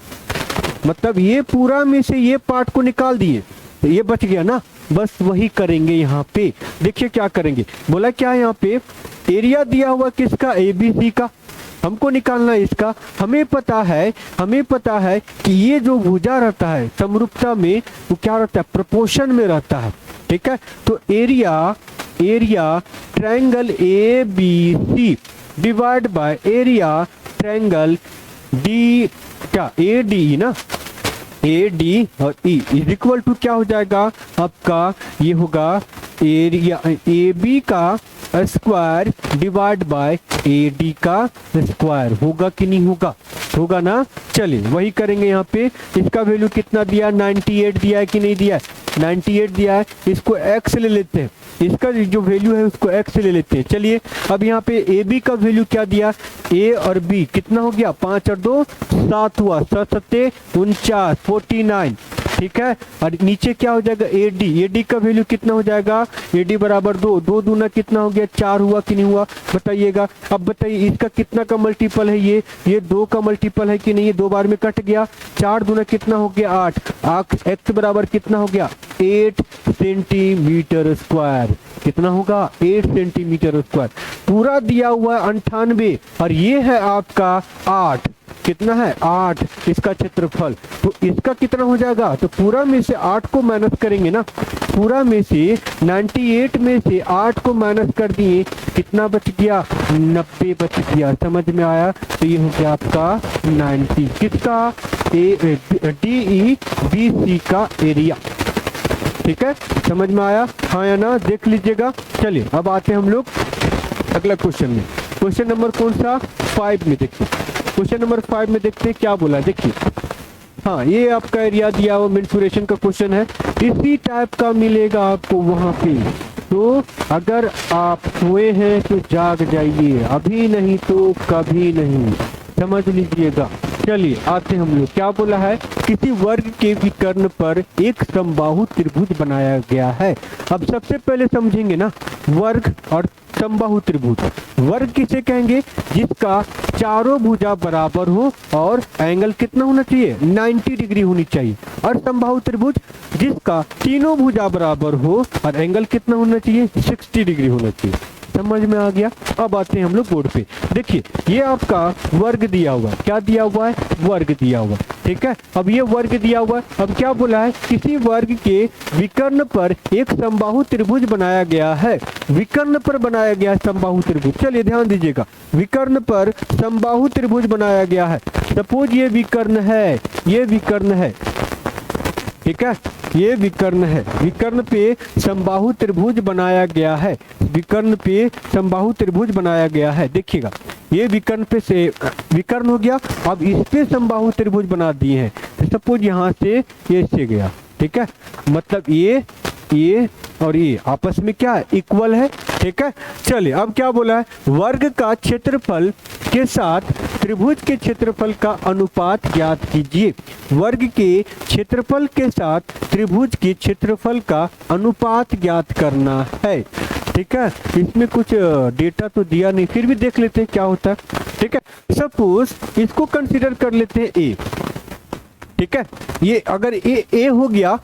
मतलब ये पूरा में से ये पार्ट को निकाल दिए तो ये बच गया ना। बस वही करेंगे यहाँ पे। देखिए क्या करेंगे, बोला क्या यहाँ पे एरिया दिया हुआ किसका, एबीसी का, हमको निकालना है इसका। हमें पता है कि ये जो भुजा रहता है समरूपता में वो क्या रहता है, प्रोपोर्शन में रहता है। ठीक है, तो area triangle A B C divide by area triangle D, क्या ए डी ना, ए डी और ई इज इक्वल टू क्या हो जाएगा आपका, ये होगा एरिया ए बी का square divide by A D का स्क्वायर। होगा कि नहीं होगा, होगा ना। चलिए वही करेंगे। यहाँ पे इसका वैल्यू कितना दिया, 98 दिया है कि नहीं दिया है, 98 दिया है। इसको x ले लेते हैं, इसका जो वैल्यू है उसको x ले लेते हैं। चलिए अब यहाँ पे ए बी का वैल्यू क्या दिया, a और b कितना हो गया, 5 और 2 7 हुआ, 7 7 49 49। ठीक है, और नीचे क्या हो जाएगा ए डी का वैल्यू कितना हो जाएगा, ए डी बराबर 2 2 दूना कितना हो गया, 4 हुआ कि नहीं हुआ, बताइएगा। अब बताइए इसका कितना का मल्टीपल है, ये 2 का मल्टीपल है कि नहीं, ये 2 बार में कट गया। 4 दूना कितना हो गया 8, एक्स बराबर कितना हो गया 8 सेंटीमीटर स्क्वायर। कितना होगा 8 सेंटीमीटर स्क्वायर। पूरा दिया हुआ है 98 और ये है आपका 8, कितना है 8 इसका क्षेत्रफल। तो इसका कितना हो जाएगा, तो पूरा में से 8 को माइनस करेंगे ना, पूरा में से 98 में से 8 को माइनस कर दिए, कितना बच गया 90 बच गया। समझ में आया? तो ये हो गया आपका 90 किसका, डी ई बी सी का एरिया। ठीक है, समझ में आया हाँ या ना, देख लीजिएगा। चलिए अब आते हैं हम लोग अगला क्वेश्चन में। क्वेश्चन नंबर कौन सा 5 में देखिए, क्वेश्चन नंबर 5 में देखते हैं क्या बोला है। देखिए हाँ, ये आपका एरिया दिया हुआ मेंस्ट्रुएशन का क्वेश्चन है, इसी टाइप का मिलेगा आपको वहां पे। तो अगर आप सोए हैं तो जाग जाइए, अभी नहीं तो कभी नहीं, समझ लीजिएगा। चलिए आते हम लोग, क्या बोला है, किसी वर्ग के विकर्ण पर एक समबाहु त्रिभुज बनाया गया है। अब सबसे पहले समझेंगे ना वर्ग और समबाहु त्रिभुज। वर्ग किसे कहेंगे, जिसका चारों भुजा बराबर हो और एंगल कितना होना चाहिए, 90 डिग्री होनी चाहिए। और समबाहु त्रिभुज जिसका तीनों भुजा बराबर हो और एंगल कितना होना चाहिए, 60 डिग्री होना चाहिए। समझ में आ गया। अब आते हैं हम लोग बोर्ड पे। देखिए ये आपका वर्ग दिया हुआ है, क्या दिया हुआ है, वर्ग दिया हुआ है, ठीक है। अब ये वर्ग दिया हुआ है, अब क्या बोला है, किसी वर्ग के विकर्ण पर एक समबाहु त्रिभुज बनाया गया है। विकर्ण पर बनाया गया है समबाहु त्रिभुज। चलिए ध्यान दीजिएगा, विकर्ण पर समबाहु त्रिभुज बनाया गया है। सपोज ये विकर्ण है, ये विकर्ण है, ठीक है, ये विकर्ण है, विकर्ण पे समबाहु त्रिभुज बनाया गया है, विकर्ण पे समबाहु त्रिभुज बनाया गया है। देखिएगा ये विकर्ण पे से विकर्ण हो गया, अब इस पे समबाहु त्रिभुज बना दिए हैं। तो सपोज यहाँ से ये से गया, ठीक है, मतलब ये और ये आपस में क्या है, इक्वल है, ठीक है। चलिए अब क्या बोला है, वर्ग का क्षेत्रफल के साथ त्रिभुज के क्षेत्रफल का अनुपात ज्ञात कीजिए। वर्ग के क्षेत्रफल के साथ त्रिभुज के क्षेत्रफल का अनुपात ज्ञात करना है, ठीक है। इसमें कुछ डेटा तो दिया नहीं, फिर भी देख लेते हैं क्या होता है, ठीक है। सपोज इसको कंसीडर कर लेते हैं ए, ठीक है, ये अगर ए हो गया,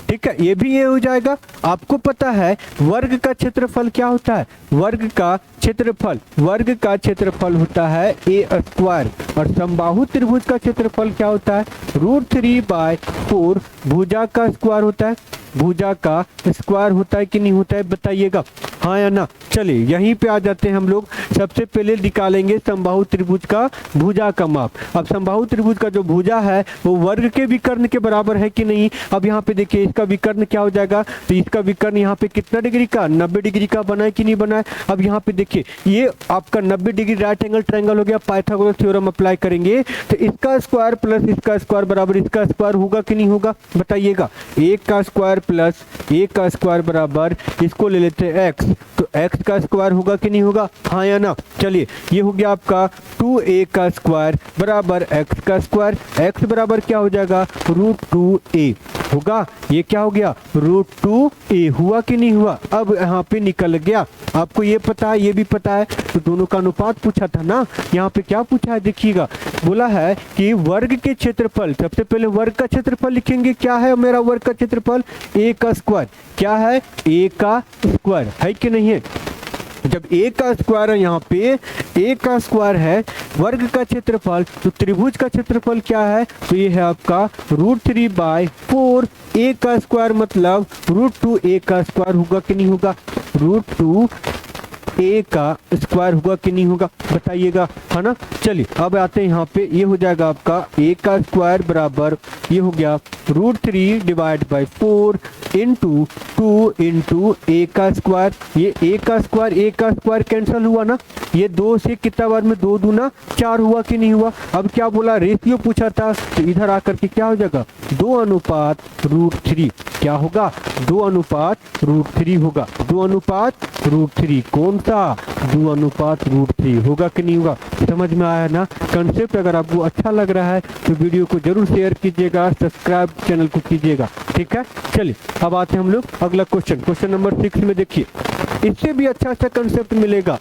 ठीक है, ये भी ए हो जाएगा। आपको पता है वर्ग का क्षेत्रफल क्या होता है, वर्ग का क्षेत्रफल होता है ए स्क्वायर, और समबाहु त्रिभुज का क्षेत्रफल क्या होता है, √3/4 भुजा का स्क्वायर होता है, भुजा का स्क्वायर होता है कि नहीं होता है, बताइएगा हाँ या ना। चलिए यहीं पे आ जाते हैं हम लोग। सबसे पहले निकालेंगे समबाहु त्रिभुज का भुजा का माप। अब समबाहु त्रिभुज का जो भुजा है वो वर्ग के विकर्ण के बराबर है कि नहीं। अब यहाँ पे देखिए इसका विकर्ण क्या हो जाएगा, तो इसका विकर्ण यहाँ पे कितना डिग्री का, 90 डिग्री का बना है कि नहीं बना है। अब यहाँ पे देखिए ये आपका 90 डिग्री राइट एंगल ट्रायंगल हो गया, पाइथागोरस थ्योरम अप्लाई करेंगे तो इसका स्क्वायर प्लस इसका स्क्वायर बराबर इसका स्क्वायर होगा कि नहीं होगा, बताइएगा। एक का स्क्वायर प्लस एक का स्क्वायर बराबर, इसको ले लेते हैं एक्स, तो एक्स का स्क्वायर होगा कि नहीं होगा, हाँ या ना। चलिए ये हो गया आपका 2a का स्क्वायर बराबर एक्स का स्क्वायर, एक्स बराबर क्या हो जाएगा, √2a होगा। ये क्या हो गया, √2a हुआ कि नहीं हुआ। अब यहाँ पे निकल गया, आपको ये पता है ये भी पता है, तो दोनों का अनुपात पूछा था ना। यहाँ पे क्या पूछा है देखिएगा, बोला है कि वर्ग के क्षेत्रफल, सबसे पहले वर्ग का क्षेत्रफल लिखेंगे, क्या है मेरा वर्ग का क्षेत्रफल, a का स्क्वायर, क्या है a का स्क्वायर है कि नहीं है। जब a का स्क्वायर है, यहाँ पे a का स्क्वायर है, वर्ग का क्षेत्रफल, तो त्रिभुज का क्षेत्रफल क्या है, तो ये है आपका √3/4 a का स्क्वायर मतलब √2a का स्क्वायर होगा कि नहीं होगा, √2a का स्क्वायर होगा कि नहीं होगा, बताइएगा, है ना। चलिए अब आते हैं यहाँ पे, ये हो जाएगा आपका a का स्क्वायर बराबर, ये हो गया √3/4 इंटू 2 इंटू a का स्क्वायर, ये a का स्क्वायर कैंसिल हुआ ना, ये 2 से कितना बार में 2 दूना 4 हुआ कि नहीं हुआ। अब क्या बोला, रेशियो पूछा था, तो इधर आकर के क्या हो जाएगा, 2:√3, क्या होगा, 2:√3 होगा, 2:√3 कौन सा, 2:√3 होगा कि नहीं होगा। समझ में आया ना कंसेप्ट। अगर आपको अच्छा लग रहा है तो वीडियो को जरूर शेयर कीजिएगा, सब्सक्राइब चैनल को कीजिएगा, ठीक है। चलिए अब आते हैं हम लोग अगला क्वेश्चन, क्वेश्चन नंबर 6 में देखिए, इससे भी अच्छा कंसेप्ट मिलेगा,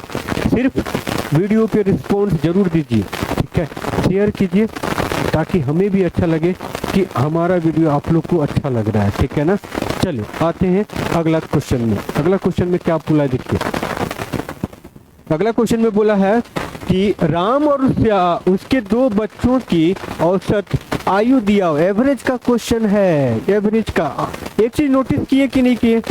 सिर्फ वीडियो पे रिस्पॉन्स जरूर दीजिए, ठीक है, शेयर कीजिए ताकि हमें भी अच्छा लगे कि हमारा वीडियो आप लोग को अच्छा लग रहा है, ठीक है ना। चलिए आते हैं अगला क्वेश्चन में। अगला क्वेश्चन में क्या बोला है देखिए, अगला क्वेश्चन में बोला है कि राम और उसके 2 बच्चों की औसत आयु दिया हो, एवरेज का क्वेश्चन है, एवरेज का। एक चीज नोटिस किए कि नहीं किए,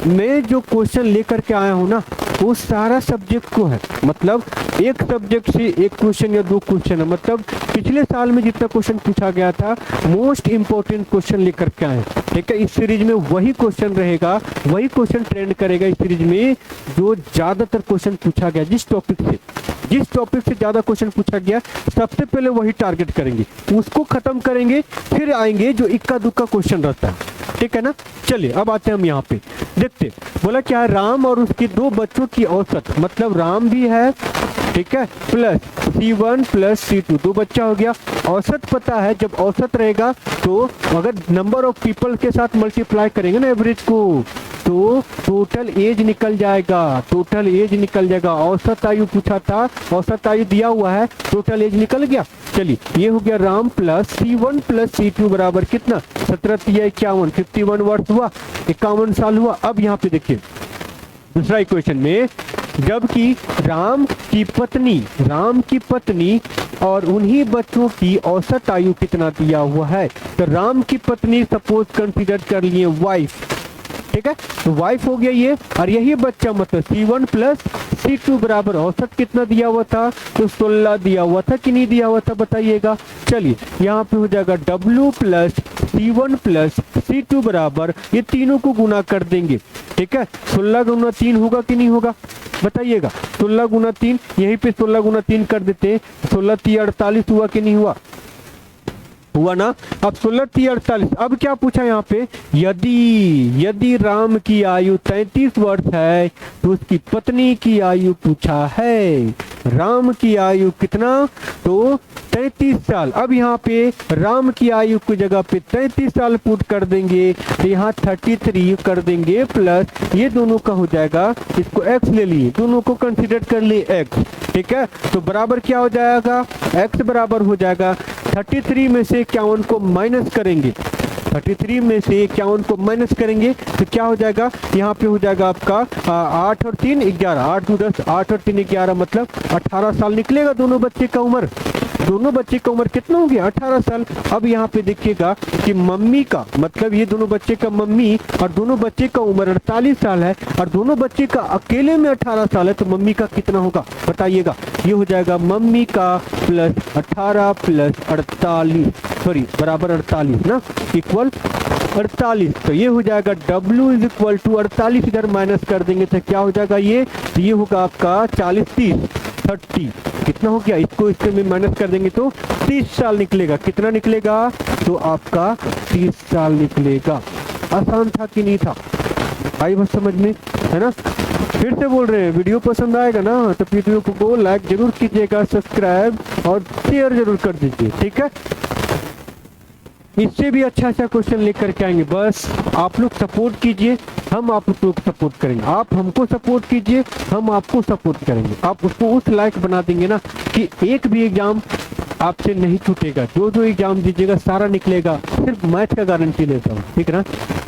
मैं जो क्वेश्चन लेकर के आया हूँ ना वो सारा सब्जेक्ट को है, मतलब एक सब्जेक्ट से एक क्वेश्चन या 2 क्वेश्चन है, मतलब पिछले साल में जितना क्वेश्चन पूछा गया था मोस्ट इंपोर्टेंट क्वेश्चन लेकर के आए, ठीक है। इस सीरीज में वही क्वेश्चन रहेगा, वही क्वेश्चन ट्रेंड करेगा इस सीरीज में जो ज्यादातर क्वेश्चन पूछा गया जिस टॉपिक से, जिस टॉपिक से ज्यादा क्वेश्चन पूछा गया सबसे पहले वही टारगेट करेंगे, उसको खत्म करेंगे, फिर आएंगे जो इक्का दुक्का क्वेश्चन रहता है, ठीक है ना। चलिए अब आते हैं हम यहाँ पे, देखते बोला क्या है, राम और उसके दो बच्चों की औसत, मतलब राम भी है, ठीक है, प्लस C1 प्लस C2, दो बच्चा हो गया। औसत पता है, जब औसत रहेगा तो अगर नंबर ऑफ पीपल के साथ मल्टीप्लाई करेंगे ना एवरेज को, तो टोटल एज निकल जाएगा, टोटल एज निकल जाएगा। औसत आयु पूछा था, औसत आयु दिया हुआ है, टोटल एज निकल गया। चलिए ये हो गया Ram plus C1 plus C2 बराबर कितना, 17 3 51, 51 वर्ष हुआ, 51 साल हुआ। अब यहाँ पे देखिए दूसरा इक्वेशन में, जबकि राम की पत्नी और उन्हीं बच्चों की औसत आयु कितना दिया हुआ है, तो राम की पत्नी सपोज कंसीडर कर लिए वाइफ, ठीक है, तो वाइफ हो गया ये, और यही बच्चा मतलब C1 प्लस C2 बराबर औसत कितना दिया हुआ था, तो 16 दिया हुआ था कि नहीं दिया हुआ था बताइएगा। चलिए यहाँ पे हो जाएगा W plus C1 plus C2 बराबर, ये तीनों को गुना कर देंगे, ठीक है, 16 गुना 3 होगा कि नहीं होगा बताइएगा, 16 गुना 3, यहीं पे 16 गुना 3 कर देते हैं, 16 3 48 हुआ कि नहीं हुआ, हुआ ना। अब 16 3 48, अब क्या पूछा यहाँ पे, यदि राम की आयु 33 वर्ष है तो उसकी पत्नी की आयु पूछा है, राम की आयु कितना, तो 33 साल। अब यहाँ पे राम की आयु की जगह पे 33 साल पुट कर देंगे, तो यहाँ 33 कर देंगे प्लस ये दोनों का हो जाएगा, इसको x ले लिए, दोनों को कंसीडर कर लिए x, ठीक है, तो बराबर क्या हो जाएगा, x बराबर हो जाएगा 33 में से 51 को माइनस करेंगे, 33 में से 51 को माइनस करेंगे तो क्या हो जाएगा, यहाँ पे हो जाएगा आपका 8 और 3 11, 8 2 10, 8 और 3 11, मतलब 18 साल निकलेगा दोनों बच्चे का उम्र, दोनों बच्चे का उम्र कितना हो गया, 18 साल। अब यहाँ पे देखिएगा कि मम्मी का मतलब ये दोनों बच्चे का मम्मी और दोनों बच्चे का उम्र 48 साल है, और दोनों बच्चे का अकेले में 18 साल है, तो मम्मी का कितना होगा बताइएगा, ये हो जाएगा मम्मी का प्लस 18 प्लस 48, सॉरी बराबर 48 ना, इक्वल 48, तो ये हो जाएगा W इज इक्वल टू 48, इधर माइनस कर देंगे तो क्या हो जाएगा, ये होगा आपका 40 30 30, कितना हो गया, इसको इससे में माइनस कर देंगे तो 30 साल निकलेगा, कितना निकलेगा, तो आपका 30 साल निकलेगा। आसान था कि नहीं था, आई बात समझ में, है ना। फिर से बोल रहे हैं, वीडियो पसंद आएगा ना तो वीडियो को लाइक जरूर कीजिएगा, सब्सक्राइब और शेयर जरूर कर दीजिए, ठीक है। इससे भी अच्छा क्वेश्चन लेकर के आएंगे, बस आप लोग सपोर्ट कीजिए, हम आप लोग सपोर्ट करेंगे, आप हमको सपोर्ट कीजिए, हम आपको सपोर्ट करेंगे। आप उसको उस लायक बना देंगे ना कि एक भी एग्जाम आपसे नहीं छूटेगा, जो एग्जाम दीजिएगा सारा निकलेगा। सिर्फ मैथ का गारंटी लेता हूँ, ठीक है ना,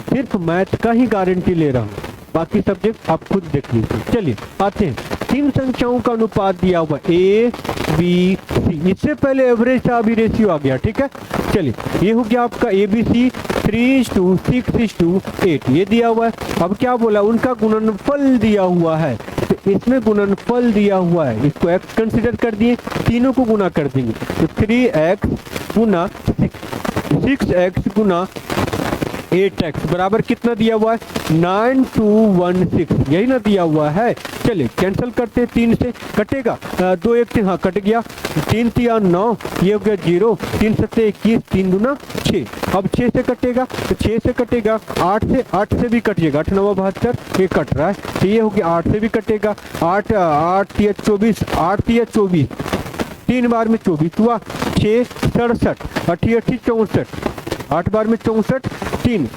सिर्फ मैथ का ही गारंटी ले रहा हूँ, बाकी सब्जेक्ट आप खुद देख लीजिए। चलिए आते हैं, तीन संख्याओं का अनुपात दिया हुआ A B C, इससे पहले एवरेज था, अभी रेशियो आ गया, ठीक है। चलिए ये हो गया आपका ABC 3:6:8, ये दिया हुआ है। अब क्या बोला, उनका गुणनफल दिया हुआ है, तो इसमें गुणनफल दिया हुआ है, इसको x कंसीडर कर दिए, तीनों को गुना कर देंगे, तो 3x गुना 6x गुना 8x बराबर कितना दिया हुआ है, 9216, यही ना दिया हुआ है। चलिए कैंसिल करते हैं, 3 से कटेगा, 2 1 3, हाँ कट गया, 3 3 9, ये हो गया 0, 3 7 21, 3 दूना 6, अब 6 से कटेगा, तो 6 से कटेगा, 8 से भी कटिएगा, 8 9 72, ये कट रहा है, तो ये हो गया 8 से भी कटेगा, 8 8 3 24, 8 3 24, 3 बार में 24 हुआ, 6 67, 8 8 64, 8 बार में 64, 3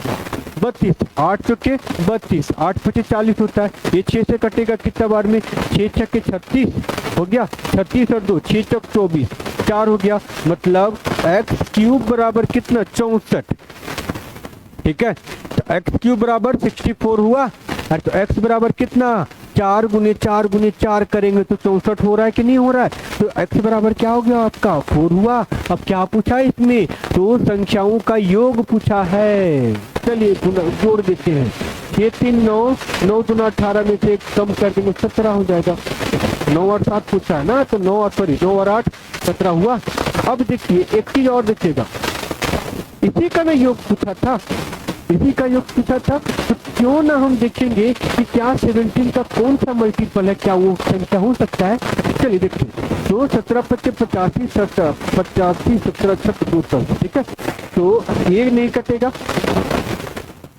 32, 8 चौके 32, 8 पचे 40 होता है, ये 6 से कटेगा कितना बार में, 6 छक्के 36 हो गया, 36 और 2 6 चौक 24, 4 हो गया, मतलब एक्स क्यूब बराबर कितना 64, ठीक है, तो एक्स क्यूब बराबर 64 हुआ, और तो एक्स बराबर कितना 4 गुने 4 गुने 4 करेंगे तो 64 हो रहा है कि नहीं हो रहा है, तो x बराबर क्या हो गया आपका 4 हुआ। अब क्या पूछा है इसमें, दो संख्याओं का योग पूछा है, चलिए जोड़ देते हैं, 6 3 9, 9 दूना 18 में से कम कर देंगे 17 हो जाएगा, 9 और 7 पूछा है ना, तो 9 और 8 17 हुआ। अब देखिए एक चीज और देखिएगा, इसी का ना योग पूछा था, इसी का योग पूछा था, तो क्यों ना हम देखेंगे कि क्या 17 का कौन सा मल्टीपल है, क्या वो संख्या हो सकता है। चलिए देखिए, तो 17 पच्चे 85, 85 17 छक 200, ठीक है। तो ये नहीं कटेगा,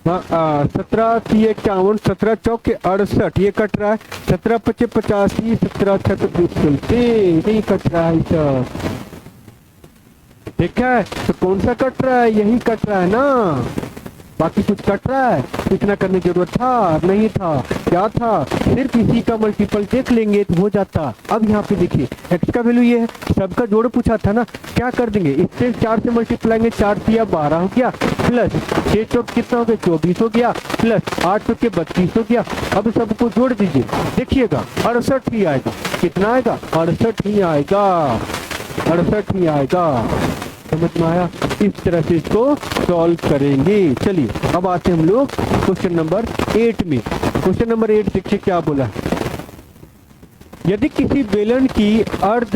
17 51, 17 चौके 68, ये कट रहा है। 17 पच्चे 85, 17 छक 200 नहीं कट रहा है सब, ठीक है। तो कौन सा कट रहा है, यही कट रहा है ना, बाकी कुछ कट रहा है, इतना करने की जरूरत था नहीं था, क्या था, सिर्फ इसी का मल्टीपल देख लेंगे तो हो जाता। अब यहाँ पे देखिए x का वैल्यू ये है, सबका जोड़ पूछा था ना, क्या कर देंगे, इससे 4 से मल्टीप्लाई, 4 दिया 12 हो गया, प्लस 6 चौक कितना हो गया 24 हो गया, प्लस 8 चौके 32 हो गया। अब सबको जोड़ दीजिए, देखिएगा 68 ही आएगा। कितना आएगा, 68 ही आएगा, 68 ही आएगा। समझ में आया, इस तरह से इसको सॉल्व करेंगे। चलिए अब आते हैं हम लोग क्वेश्चन नंबर 8 में। क्वेश्चन नंबर 8 देखिए क्या बोला है, यदि किसी बेलन की अर्ध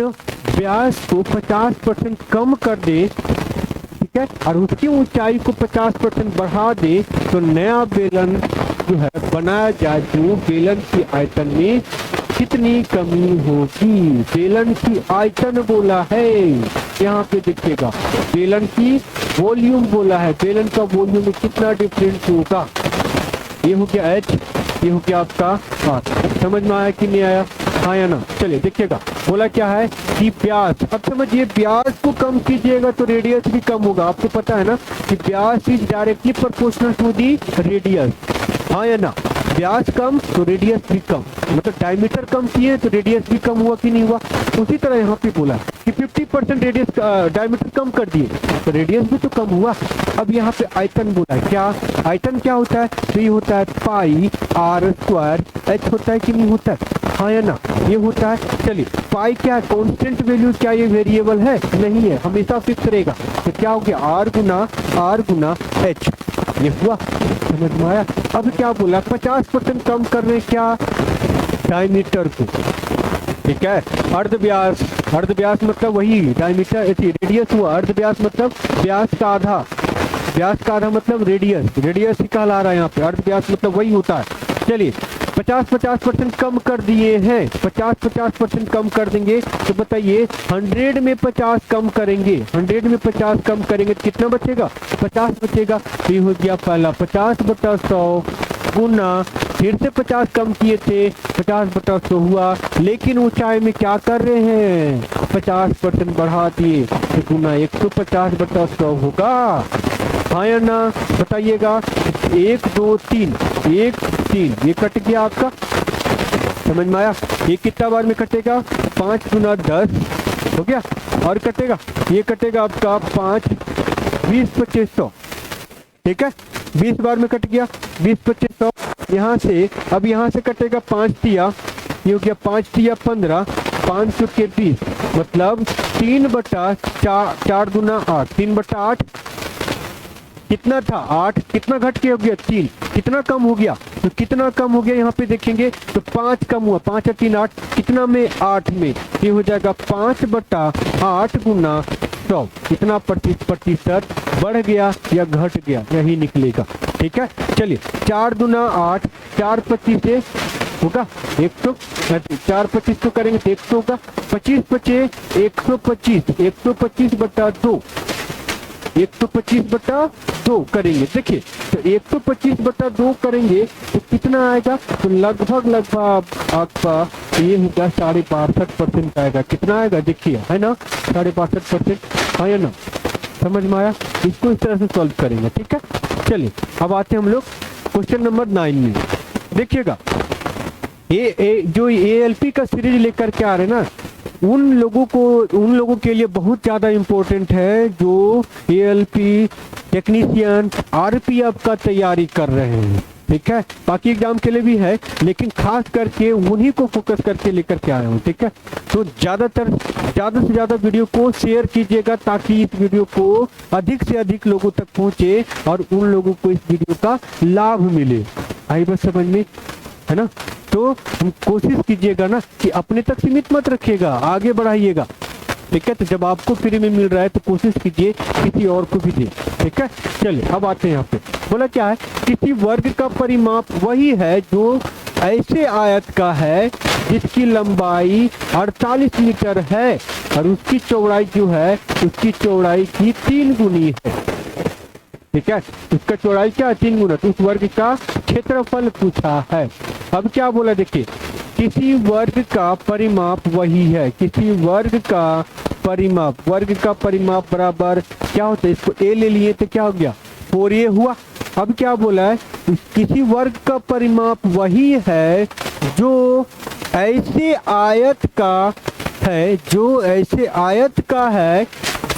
व्यास को 50% कम कर दे, ठीक है, और उसकी ऊंचाई को 50% बढ़ा दे, तो नया बेलन जो है बनाया जाए, जो बेलन की आयतन में कितनी कमी होगी। बेलन की आयतन बोला है, यहाँ पे देखिएगा बेलन की वॉल्यूम बोला है, बेलन का वॉल्यूम में कितना डिफरेंस होगा। ये हो गया h, ये हो गया आपका r। समझ में आया कि नहीं आया, आया ना। चलिए देखिएगा बोला क्या है कि व्यास, अब समझिए व्यास को कम कीजिएगा तो रेडियस भी कम होगा। आपको पता है ना कि व्यास is directly proportional to the radius, हाँ या ना। व्यास कम तो रेडियस भी कम, मतलब डायमीटर कम किए तो रेडियस भी कम हुआ कि नहीं हुआ। उसी तरह यहाँ पे बोला कि 50% रेडियस डायमीटर कम कर दिए तो रेडियस भी तो कम हुआ। अब यहाँ पे आयतन बोला है, क्या आयतन क्या होता है, तो ये होता है पाई आर स्क्वायर एच होता है कि नहीं होता है, हाँ या ना, ये होता है। चलिए पाई क्या है, कांस्टेंट वैल्यू, क्या ये वेरिएबल है, नहीं है, हमेशा फिक्स रहेगा। तो क्या हो गया आर गुना एच, ये हुआ। समझ में आया। अब क्या बोला, 50% कम कर रहे क्या, डायमीटर को, ठीक है। अर्ध व्यास मतलब वही डायमीटर, रेडियस हुआ, अर्ध व्यास मतलब व्यास का आधा, व्यास का आधा मतलब रेडियस ही कहला रहा है यहाँ पे, अर्ध व्यास मतलब वही होता है। चलिए 50% कम कर दिए हैं, 50% कम कर देंगे तो बताइए 100 में 50 कम करेंगे, 100 में 50 कम करेंगे तो कितना बचेगा, 50 बचेगा। तो ये हो गया पहला 50/100 गुना, फिर से 50 कम किए थे, 50/100 हुआ, लेकिन ऊंचाई में क्या कर रहे हैं, 50% बढ़ा दिए तो गुना 150/100 होगा, हाँ या ना, बताइएगा। 1 2 3 1 3, ये कट गया आपका, समझ में आया। ये कितना बार में कटेगा, 5 गुना 10 हो गया, और कटेगा, ये कटेगा आपका 5 20 2500, ठीक है, 20 बार में कट गया, 20 2500। यहाँ से अब यहाँ से कटेगा 5 तिया, ये हो गया 5 तिया 15, 5 चौके 20, मतलब 3/4 गुना 8, 3/8 कितना था 8, कितना घट के हो गया 3, कितना कम हो गया, तो कितना कम हो गया यहाँ पे देखेंगे तो 5 कम हुआ, 5 और 3 8, कितना में 8 में, ये हो जाएगा 5/8 गुना 100, कितना प्रतिशत बढ़ गया या घट गया, यही निकलेगा, ठीक है। चलिए 4 गुना 8, 4 25 से होगा 100, 4 25 तो करेंगे तो 100 होगा, 25 बचे 125, 125/2, 125/2 करेंगे। देखिए तो 125/2 करेंगे तो कितना आएगा, तो लगभग आपका ये होगा 62.5% आएगा। कितना आएगा देखिए, है ना, 62.5%, है ना, समझ में आया। इसको इस तरह से सॉल्व करेंगे, ठीक है। चलिए अब आते हैं हम लोग क्वेश्चन नंबर 9 में। देखिएगा जो ALP का सीरीज लेकर के आ रहे हैं ना, उन लोगों के लिए बहुत ज़्यादा इम्पोर्टेंट है जो ALP टेक्नीशियन RPF का तैयारी कर रहे हैं, ठीक है। बाकी एग्जाम के लिए भी है, लेकिन खास करके उन्हीं को फोकस करके लेकर के आया हूँ, ठीक है। तो ज़्यादा से ज़्यादा वीडियो को शेयर कीजिएगा ताकि इस वीडियो को अधिक से अधिक लोगों तक पहुँचे और उन लोगों को इस वीडियो का लाभ मिले। आई बस समझ में, है ना। तो कोशिश कीजिएगा ना कि अपने तक सीमित मत रखिएगा, आगे बढ़ाइएगा, ठीक है। तो जब आपको फ्री में मिल रहा है तो कोशिश कीजिए किसी और को भी दे। ठीक है। चलिए अब आते हैं यहाँ पे, बोला क्या है, किसी वर्ग का परिमाप वही है जो ऐसे आयत का है जिसकी लंबाई 48 मीटर है और उसकी चौड़ाई जो है उसकी चौड़ाई की 3 गुनी है। ठीक है, उसका चौड़ाई क्या है, 3 गुना। तो उस वर्ग का क्षेत्रफल पूछा है। अब क्या बोला देखिए, किसी वर्ग का परिमाप वही है, किसी वर्ग का परिमाप, वर्ग का परिमाप बराबर क्या होता है, इसको ए ले लिए तो क्या हो गया 4a हुआ। अब क्या बोला है, किसी वर्ग का परिमाप वही है जो ऐसे आयत का है, जो ऐसे आयत का है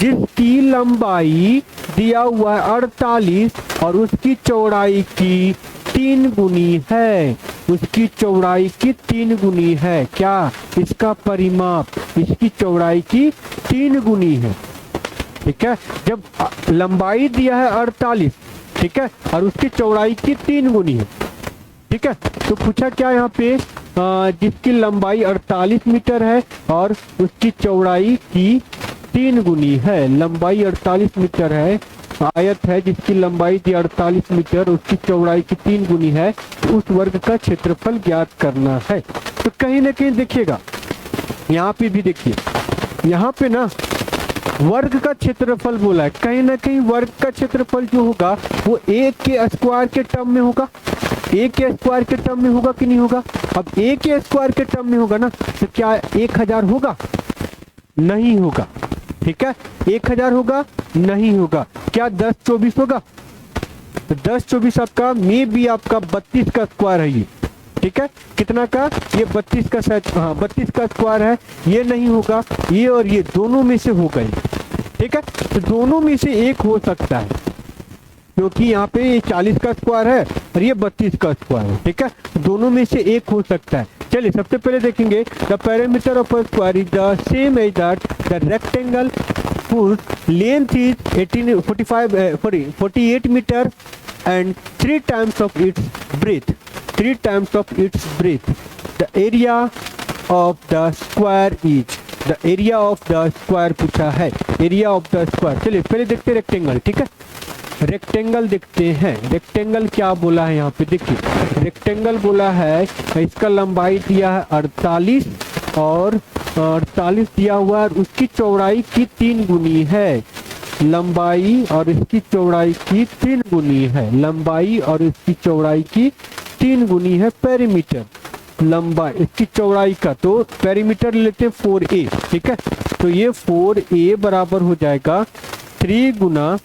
जिसकी लंबाई दिया हुआ है 48 और उसकी चौड़ाई की 3 गुनी है, उसकी चौड़ाई की 3 गुनी है। क्या, इसका परिमाप इसकी चौड़ाई की 3 गुनी है। ठीक है, जब लंबाई दिया है 48, ठीक है, और उसकी चौड़ाई की 3 गुनी है। ठीक है, तो पूछा क्या यहाँ पे, जिसकी लंबाई 48 मीटर है और उसकी चौड़ाई की 3 गुनी है। लंबाई 48 मीटर है, आयत है जिसकी लंबाई दी 48 मीटर, उसकी चौड़ाई की 3 गुनी है, तो उस वर्ग का क्षेत्रफल ज्ञात करना है। तो कहीं ना कहीं देखिएगा, यहाँ पे भी देखिए, यहाँ पे ना वर्ग का क्षेत्रफल बोला है, कहीं ना कहीं वर्ग का क्षेत्रफल जो होगा वो ए के स्क्वायर के टर्म में होगा, ए के स्क्वायर के टर्म में होगा कि नहीं होगा। अब ए के स्क्वायर के टर्म में होगा ना, तो क्या 1000 होगा, नहीं होगा। ठीक है, 1000 होगा, नहीं होगा। क्या 1024 होगा, तो 1024 आपका में भी आपका 32 का स्क्वायर है ये। ठीक है, कितना का, ये 32 का शायद, हाँ 32 का स्क्वायर है, ये नहीं होगा, ये और ये दोनों में से हो गए। ठीक है, तो दोनों में से एक हो सकता है, क्योंकि यहाँ पे ये 40 का स्क्वायर है और ये 32 का स्क्वायर है। ठीक है, दोनों में से एक हो सकता है। चलिए सबसे पहले देखेंगे, the parameter of a square is the same as that the rectangle whose length is 48 meter and 3 times of its breadth, 3 times of its breadth. The area of the square is, the area of the square पूछा है, area of the square। चलिए पहले देखते हैं rectangle. ठीक है, rectangle देखते हैं, रेक्टेंगल क्या बोला है यहाँ पे देखिए, रेक्टेंगल बोला है इसका लंबाई दिया है 48 और 48 दिया हुआ है, उसकी चौड़ाई की 3 गुनी है, लंबाई और इसकी चौड़ाई की 3 गुनी है, लंबाई और इसकी चौड़ाई की 3 गुनी है। पेरीमीटर, लंबाई इसकी चौड़ाई का, तो पेरीमीटर लेते हैं 4a। ठीक है, तो ये 4a बराबर हो जाएगा 3 गुना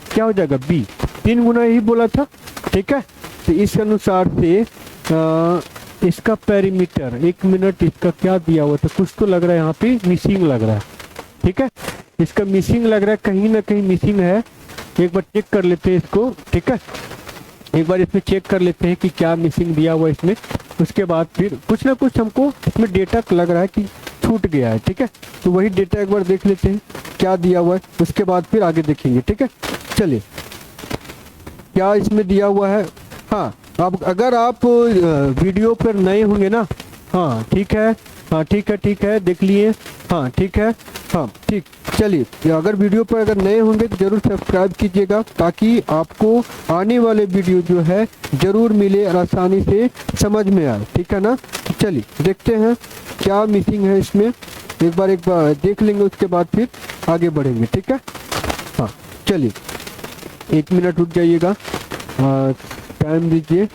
क्या हो जाएगा b, 3 गुना यही बोला था। ठीक है, तो इस अनुसार से इसका पेरीमीटर, 1 मिनट, इसका क्या दिया हुआ था, कुछ तो लग रहा है यहाँ पे मिसिंग लग रहा है। ठीक है, इसका मिसिंग लग रहा है, कहीं ना कहीं मिसिंग है, एक बार चेक कर लेते हैं इसको। ठीक है, एक बार इसमें चेक कर लेते हैं कि क्या मिसिंग दिया हुआ है इसमें, उसके बाद फिर कुछ ना कुछ हमको इसमें डेटा लग रहा है कि छूट गया है। ठीक है, तो वही डेटा एक बार देख लेते हैं क्या दिया हुआ है, उसके बाद फिर आगे देखेंगे। ठीक है, चलिए क्या इसमें दिया हुआ है। हाँ, अब अगर आप वीडियो पर नए होंगे ना, हाँ ठीक है, हाँ ठीक है देख लिए, हाँ ठीक है, हाँ ठीक। चलिए अगर वीडियो पर अगर नए होंगे तो जरूर सब्सक्राइब कीजिएगा, ताकि आपको आने वाले वीडियो जो है जरूर मिले और आसानी से समझ में आए। ठीक है ना, चलिए देखते हैं क्या मिसिंग है इसमें, एक बार देख लेंगे, उसके बाद फिर आगे बढ़ेंगे। ठीक है, हाँ चलिए 1 मिनट रुक जाइएगा, टाइम दीजिए।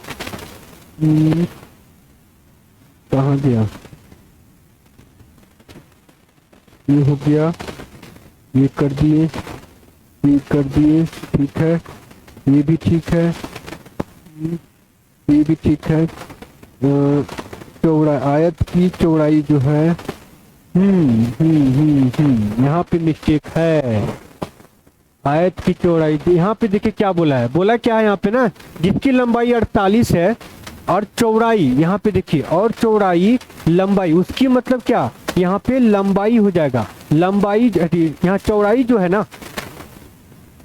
कहाँ गया, ये हो गया, ये कर दिए, ये कर दिए, ठीक है, ये भी ठीक है, ये भी ठीक है। चौड़ाई, आयत की चौड़ाई जो है, यहाँ पे मिस्टेक है, आयत की चौड़ाई, यहाँ पे देखिए क्या बोला है, बोला क्या है यहाँ पे ना, जिसकी लंबाई 48 है और चौड़ाई, यहाँ पे देखिए, और चौड़ाई लंबाई, उसकी मतलब क्या, यहाँ पे लंबाई हो जाएगा, लंबाई, यहाँ चौड़ाई जो है ना,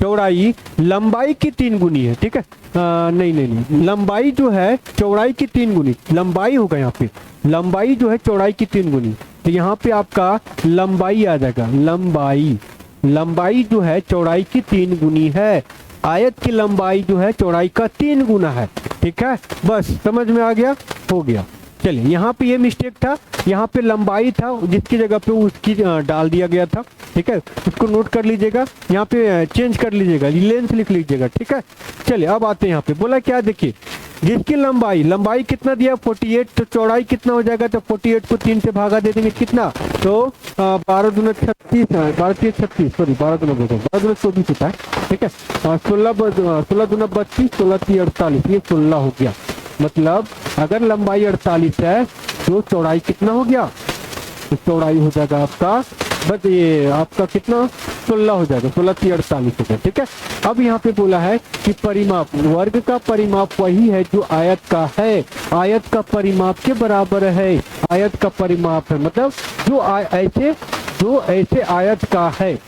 चौड़ाई लंबाई की 3 गुनी है। ठीक है, नहीं, लंबाई जो है चौड़ाई की 3 गुनी, लंबाई होगा यहाँ पे, लंबाई जो है चौड़ाई की 3 गुनी, तो यहाँ पे आपका लंबाई आ जाएगा, लंबाई, लंबाई जो है चौड़ाई की 3 गुनी है। आयत की लंबाई जो है चौड़ाई का 3 गुना है। ठीक है, बस समझ में आ गया, हो गया। चलिए यहाँ पे ये मिस्टेक था, यहाँ पे लंबाई था जिसकी जगह पे उसकी डाल दिया गया था। ठीक है, उसको नोट कर लीजिएगा, यहाँ पे चेंज कर लीजिएगा, लेंथ लिख लीजिएगा। ठीक है, चलिए अब आते हैं यहाँ पे, बोला क्या, देखिए जिसकी लंबाई कितना दिया 48, तो चौड़ाई कितना हो जाएगा, तो 48 को 3 से भागा दे देंगे, कितना, तो 12 दूना 36, 12 3 36, सॉरी 12 दूना 24 होता है। ठीक है, 16 दूना 32, 16 3 48, ये 16 हो गया। मतलब अगर लंबाई 48 है तो चौड़ाई कितना हो गया, तो चौड़ाई हो जाएगा आपका, बस ये आपका कितना 16 हो जाएगा, 16 3 48 हो गया। ठीक है, अब यहाँ पे बोला है कि परिमाप, वर्ग का परिमाप वही है जो आयत का है, आयत का परिमाप के बराबर है। आयत का परिमाप है मतलब जो ऐसे आयत का है,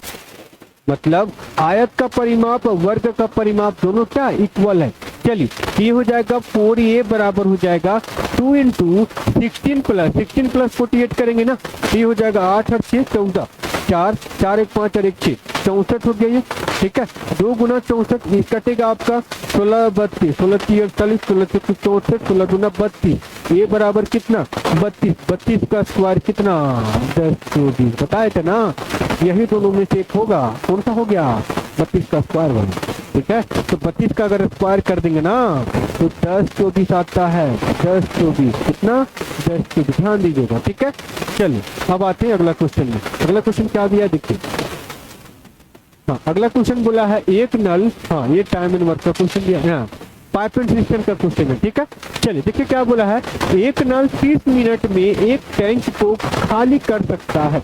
मतलब आयत का परिमाप वर्ग का परिमाप दोनों क्या इक्वल है। चलिए ये हो जाएगा 4a बराबर हो जाएगा 2 इंटू 16 प्लस 48 करेंगे ना, ये हो जाएगा 8 और 6 14, 4 4 1 5 और 1 6 64 हो गया ये। ठीक है, 2 गुना 64, ये कटेगा आपका 16 32, 16 3 48, 16 6 64, 16 दूना 32, ये बराबर कितना 32, 32 का स्क्वायर कितना 10 24, बताए थे ना, यही दोनों में से एक होगा, कौन सा हो गया 32 का स्क्वायर वाला। ठीक है, तो 32 का अगर स्क्वायर कर देंगे ना तो 10 24 आता है, 10 24 कितना 10 24, ध्यान दीजिएगा। ठीक है, चलिए अब आते हैं अगला क्वेश्चन में। अगला क्वेश्चन क्या दिया देखिए, हाँ अगला क्वेश्चन बोला है एक नल, हाँ ये टाइम एंड वर्क का क्वेश्चन दिया है, पाइप एंड सिस्टम का क्वेश्चन है। ठीक है, चलिए देखिए क्या बोला है, एक नल 30 मिनट में एक टैंक को खाली कर सकता है।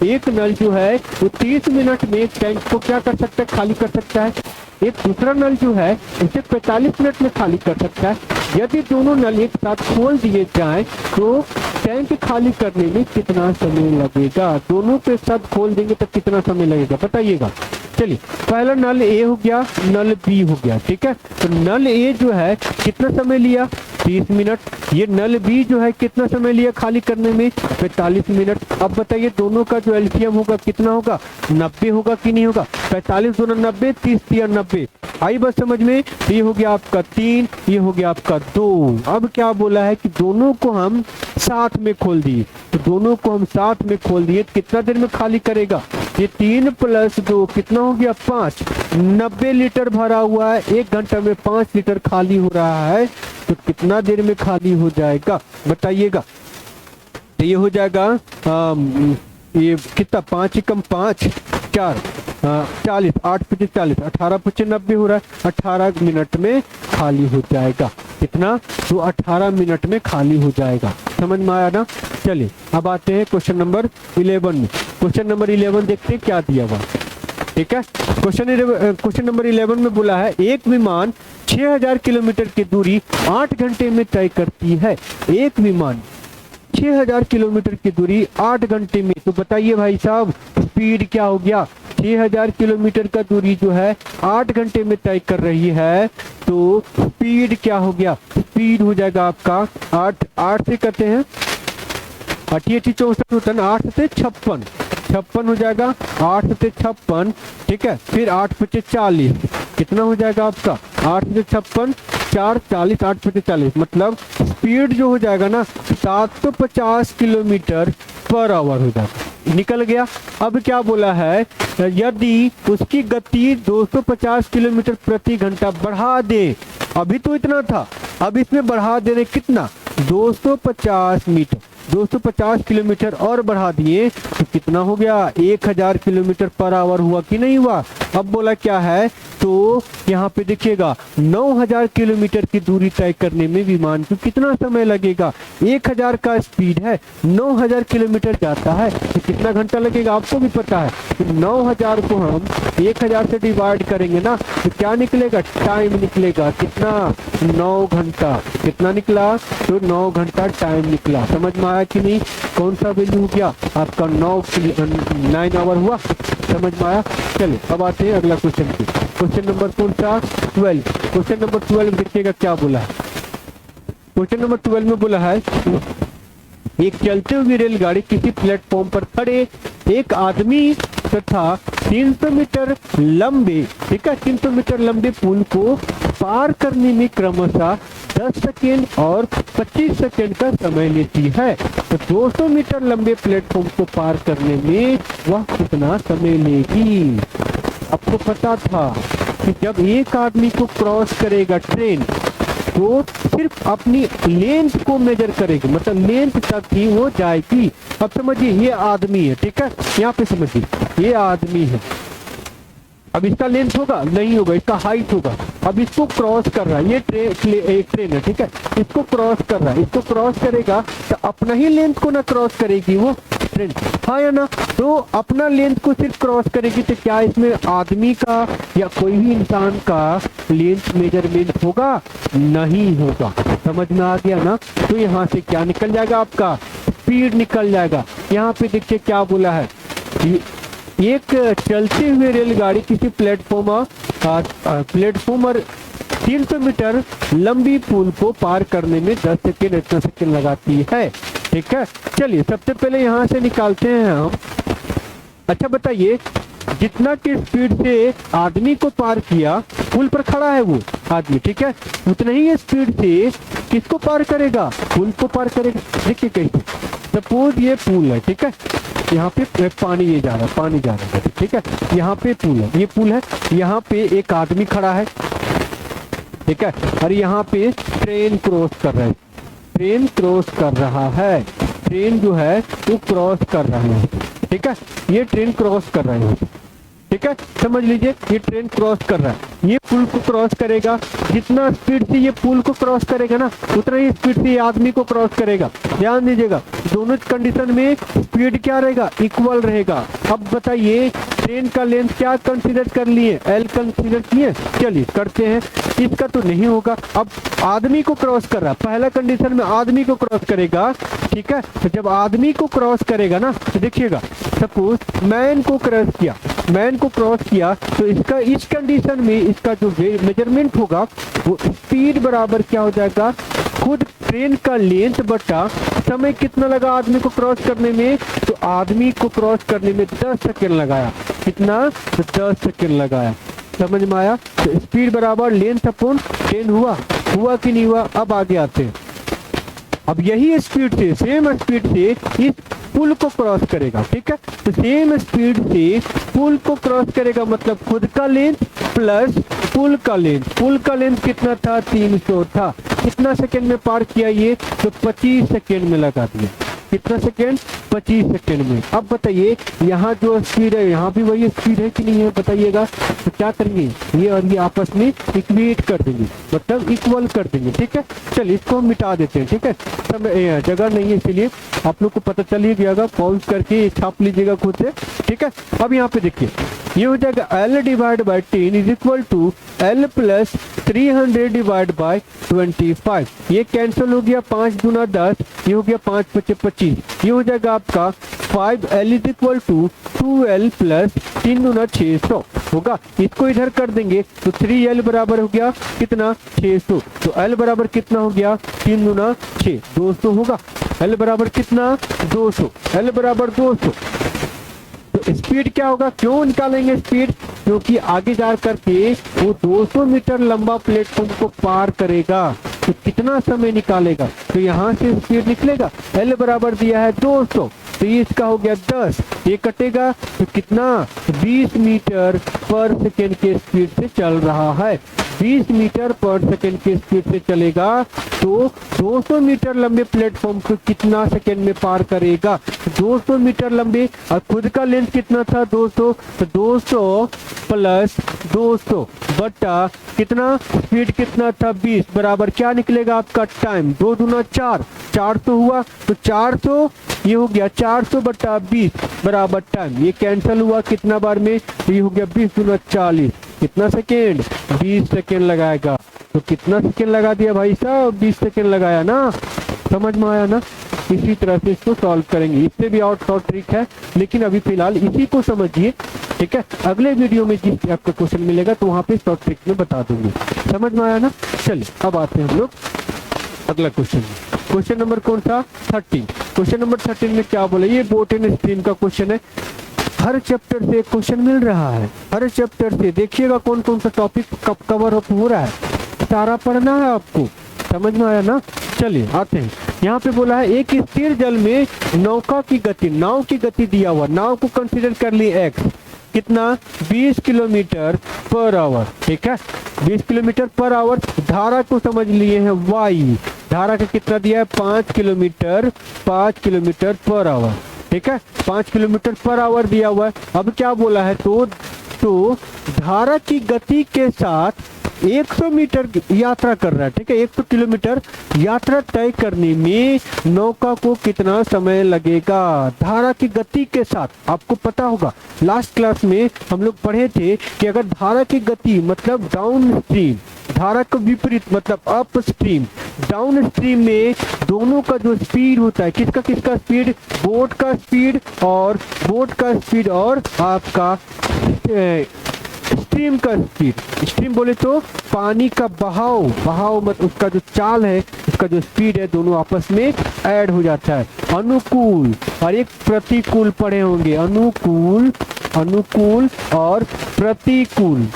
एक नल जो है वो 30 मिनट में एक टैंक को क्या कर सकता है, खाली कर सकता है। एक दूसरा नल जो है उसे 45 मिनट में खाली कर सकता है। यदि दोनों नल एक साथ खोल दिए जाएं तो टैंक खाली करने में कितना समय लगेगा, दोनों के साथ खोल देंगे तो कितना समय लगेगा बताइएगा। चलिए पहला नल ए हो गया, नल बी हो गया। ठीक है, तो नल ए जो है कितना समय लिया 30 मिनट, ये नल बी जो है कितना समय लिया खाली करने में 45 मिनट। अब बताइए दोनों का जो एलसीएम होगा कितना होगा 90 होगा कि नहीं होगा, 45 दूना 90, 30 3 90, आई बस समझ में। ये हो गया आपका 3, ये हो गया आपका 2। अब क्या बोला है कि दोनों को हम साथ में खोल दिए, तो दोनों को हम साथ में खोल दिए कितना देर में खाली करेगा, ये 3 + 2 कितना हो गया 5, 90 लीटर भरा हुआ है, 1 घंटा में 5 लीटर खाली हो रहा है, तो कितना देर में खाली हो जाएगा बताइएगा। तो ये हो जाएगा ये कितना 5 × 5 4 40, 8 × 5 40, 18 × 90 हो रहा है, 18 मिनट में खाली हो जाएगा। कितना, तो 18 मिनट में खाली हो जाएगा। समझ में आया ना। चलिए अब आते हैं क्वेश्चन नंबर 11 में। क्वेश्चन नंबर 11 देखते हैं क्या दिया हुआ। ठीक है, क्वेश्चन नंबर 11 में बोला है एक विमान 6000 किलोमीटर की दूरी 8 घंटे में तय करती है। एक विमान 6000 किलोमीटर की दूरी 8 घंटे में, तो बताइए भाई साहब स्पीड क्या हो गया, 6000 किलोमीटर का दूरी जो है 8 घंटे में तय कर रही है, तो स्पीड क्या हो गया, स्पीड हो जाएगा आपका 8 से करते हैं 8 64 होता है ना, 8 से 56 हो जाएगा, 8 से 56। ठीक है, फिर 8 × 5 40, कितना हो जाएगा आपका 8 से 56 4 40, 8 × 5 40, मतलब स्पीड जो हो जाएगा ना 750 किलोमीटर पर आवर हो जाएगा, निकल गया। अब क्या बोला है, यदि उसकी गति 250 किलोमीटर प्रति घंटा बढ़ा दे, अभी तो इतना था, अब इसमें बढ़ा दे रहे कितना 250 मीटर, 250 किलोमीटर और बढ़ा दिए तो कितना हो गया 1000 किलोमीटर पर आवर हुआ कि नहीं हुआ। अब बोला क्या है, तो यहाँ पे देखिएगा 9000 किलोमीटर की दूरी तय करने में विमान को कितना समय लगेगा। 1000 का स्पीड है, 9000 किलोमीटर जाता है तो कितना घंटा लगेगा आपको भी पता है। तो 9000 को हम 1000 से डिवाइड करेंगे ना तो क्या निकलेगा, टाइम निकलेगा कितना 9 घंटा। कितना निकला, तो 9 घंटा टाइम निकला। समझ में आया कि नहीं, कौन सा वैल्यू हो गया आपका 9 आवर हुआ, समझ में आया। चलिए अब आते हैं अगला क्वेश्चन पे। क्वेश्चन नंबर कौन सा 12। क्वेश्चन नंबर 12 देखिएगा क्या बोला है। क्वेश्चन नंबर 12 में बोला है एक चलते हुए रेलगाड़ी किसी प्लेटफॉर्म पर खड़े एक आदमी तथा 300 मीटर लंबे, ठीक है, 300 मीटर लंबे पुल को पार करने में क्रमशः 10 सेकेंड और 25 सेकेंड का समय लेती है। तो 200 मीटर लंबे प्लेटफॉर्म को पार करने में वह कितना समय लेगी? आपको पता था कि जब एक आदमी को क्रॉस करेगा ट्रेन तो सिर्फ अपनी लेंथ को मेजर करेगी, मतलब लेंथ तक ही वो जाएगी। अब समझिए ये आदमी है, ठीक है, यहाँ पे समझिए ये आदमी है, अब इसका लेंथ होगा नहीं होगा, इसका हाइट होगा। अब इसको क्रॉस कर रहा है, ये एक ट्रेन है, ठीक है, इसको क्रॉस कर रहा है, इसको क्रॉस करेगा तो अपना ही लेंथ को ना क्रॉस करेगी वो ट्रेन, हाँ या ना? तो अपना लेंथ को सिर्फ क्रॉस करेगी तो क्या इसमें आदमी का या कोई भी इंसान का लेंथ मेजरमेंट होगा? नहीं होगा। समझ में आ गया ना? तो यहाँ से क्या निकल जाएगा? आपका स्पीड निकल जाएगा। यहाँ पे देखिए क्या बोला है, एक चलते हुए रेलगाड़ी किसी प्लेटफॉर्म 300 मीटर लंबी पुल को पार करने में 10 सेकेंड इतना सेकेंड लगाती है, ठीक है। चलिए सबसे पहले यहाँ से निकालते हैं हम। अच्छा बताइए, जितना की स्पीड से आदमी को पार किया, पुल पर खड़ा है वो आदमी, ठीक है, उतना ही स्पीड से किसको पार करेगा? पुल को पार करेगा। देखिए कैसे, सपोज ये पुल है, ठीक है, यहाँ पे पानी ये जा रहा है, पानी जा रहा है, ठीक है, यहाँ पे पुल है, ये पुल है, यहाँ पे एक आदमी खड़ा है, ठीक है, और यहाँ पे ट्रेन क्रॉस कर रहा है, ट्रेन क्रॉस कर रहा है, ट्रेन जो है वो क्रॉस कर रहा है, ठीक है, ये ट्रेन क्रॉस कर रहे हैं, ठीक है, समझ लीजिए ये ट्रेन क्रॉस कर रहा है, ये पुल को क्रॉस करेगा, जितना स्पीड से ये पुल को क्रॉस करेगा ना उतना ही स्पीड से ये आदमी को क्रॉस करेगा। ध्यान दीजिएगा, दोनों कंडीशन में स्पीड क्या रहेगा? इक्वल रहेगा। अब बताइए ट्रेन का लेंथ क्या कंसीडर कर लिए? एल कंसीडर किए। चलिए करते हैं, इसका तो नहीं होगा। अब आदमी को क्रॉस कर रहा है, पहला कंडीशन में आदमी को क्रॉस करेगा, ठीक है, तो जब आदमी को क्रॉस करेगा ना तो देखिएगा, सपोज मैन को क्रॉस किया, मैन को क्रॉस किया तो इसका इस कंडीशन में इसका जो मेजरमेंट होगा वो स्पीड बराबर क्या हो जाएगा? खुद ट्रेन का लेंथ बटा समय कितना लगा आदमी को क्रॉस करने में? तो आदमी को क्रॉस करने में 10 सेकेंड लगाया। कितना? तो 10 सेकेंड लगाया। समझ में आया? तो स्पीड बराबर लेंथ अपॉन ट्रेन हुआ कि नहीं हुआ? अब आगे आते हैं। अब यही स्पीड से, सेम स्पीड से इस पुल को क्रॉस करेगा, ठीक है, तो सेम स्पीड से पुल को क्रॉस करेगा, मतलब खुद का लेंथ प्लस पुल का लेंथ। पुल का लेंथ कितना था? 300 था। कितना सेकेंड में पार किया ये? तो 25 सेकेंड में लगा दिया। कितना सेकेंड? 25 सेकेंड में। अब बताइए यहाँ जो स्पीड है यहाँ भी वही स्पीड है कि नहीं है? बताइएगा। तो क्या करेंगे, ये और ये आपस में इक्वेट कर देंगे, मतलब इक्वल कर देंगे, ठीक है। चलिए इसको हम मिटा देते हैं, ठीक है, समय जगह नहीं है इसीलिए आप लोग को पता चल ही गया, पॉज करके छाप लीजिएगा खुद से, ठीक है। अब यहाँ पे देखिए ये हो जाएगा L divide by 10 is equal to L plus 300 divide by 25। ये कैंसिल हो गया, 5 दूना 10, ये हो गया 5 पचे 25, ये हो जाएगा आपका 5L is equal to 2L plus 3 दूना 600 होगा। इसको इधर कर देंगे तो 3L बराबर हो गया कितना? 600। तो L बराबर कितना हो गया? 3 दूना 6, 200 होगा। L बराबर कितना? 200। L बराबर 200। तो स्पीड क्या होगा? क्यों निकालेंगे स्पीड? क्योंकि आगे जा करके वो 200 मीटर लंबा प्लेटफॉर्म को पार करेगा, तो कितना समय निकालेगा? तो यहाँ से स्पीड निकलेगा। L बराबर दिया है 200, तो ये इसका हो गया 10, ये कटेगा तो कितना? 20 मीटर पर सेकेंड के स्पीड से चल रहा है। 20 मीटर पर सेकेंड के स्पीड से चलेगा तो 200 मीटर लंबे प्लेटफॉर्म को कितना सेकेंड में पार करेगा? 200 मीटर लंबे, और खुद का लेंथ कितना था? 200, तो 200 प्लस 200 बटा कितना? स्पीड कितना था? 20 बराबर क्या निकलेगा आपका? टाइम। 2 दूना 4, 400 हुआ, तो 400 ये हो गया 400 बटा 20 बराबर टाइम। ये कैंसिल हुआ कितना बार में? ये हो गया 20 दूना 40, कितना सेकेंड? 20 सेकेंड लगाएगा। तो कितना सेकेंड लगा दिया भाई साहब? 20 सेकेंड लगाया ना। समझ में आया ना? इसी तरह से इसको सॉल्व करेंगे। इससे भी और शॉर्ट ट्रिक है, लेकिन अभी फिलहाल इसी को समझिए, ठीक है। अगले वीडियो में जिस आपको क्वेश्चन मिलेगा तो वहाँ पे शॉर्ट ट्रिक में बता दूंगी। समझ में आया ना? चलिए अब आते हैं हम लोग अगला क्वेश्चन में। क्वेश्चन नंबर कौन सा? 13। क्वेश्चन नंबर 13 में क्या बोला? ये बोट एंड स्ट्रीम का क्वेश्चन है। हर चैप्टर से क्वेश्चन मिल रहा है, हर चैप्टर से देखिएगा कौन कौन सा टॉपिक कब कवर अप हो रहा है, सारा पढ़ना है आपको। समझ में आया ना? चलिए आते हैं। यहाँ पे बोला है एक स्थिर जल में नौका की गति, नाव की गति दिया हुआ, नाव को कंसीडर कर ली एक्स, कितना 20 किलोमीटर पर आवर, ठीक है 20 किलोमीटर पर आवर। धारा को समझ लिए हैं वाई, धारा का कितना दिया है 5 किलोमीटर पर आवर, ठीक है 5 किलोमीटर पर आवर दिया हुआ है। अब क्या बोला है तो धारा की गति के साथ 100 मीटर यात्रा कर रहा है, ठीक है 100 किलोमीटर यात्रा तय करने में नौका को कितना समय लगेगा। धारा की गति के साथ आपको पता होगा, लास्ट क्लास में हम लोग पढ़े थे कि अगर धारा की गति मतलब डाउन स्ट्रीम, धारा का विपरीत मतलब अप स्ट्रीम, डाउन स्ट्रीम में दोनों का जो स्पीड होता है, किसका किसका स्पीड, बोट का स्पीड और आपका स्ट्रीम का स्पीड। स्ट्रीम बोले तो पानी का बहाव मत उसका जो चाल है, उसका जो स्पीड है, दोनों आपस में ऐड हो जाता है। अनुकूल और एक प्रतिकूल पढ़े होंगे, अनुकूल और प्रतिकूल,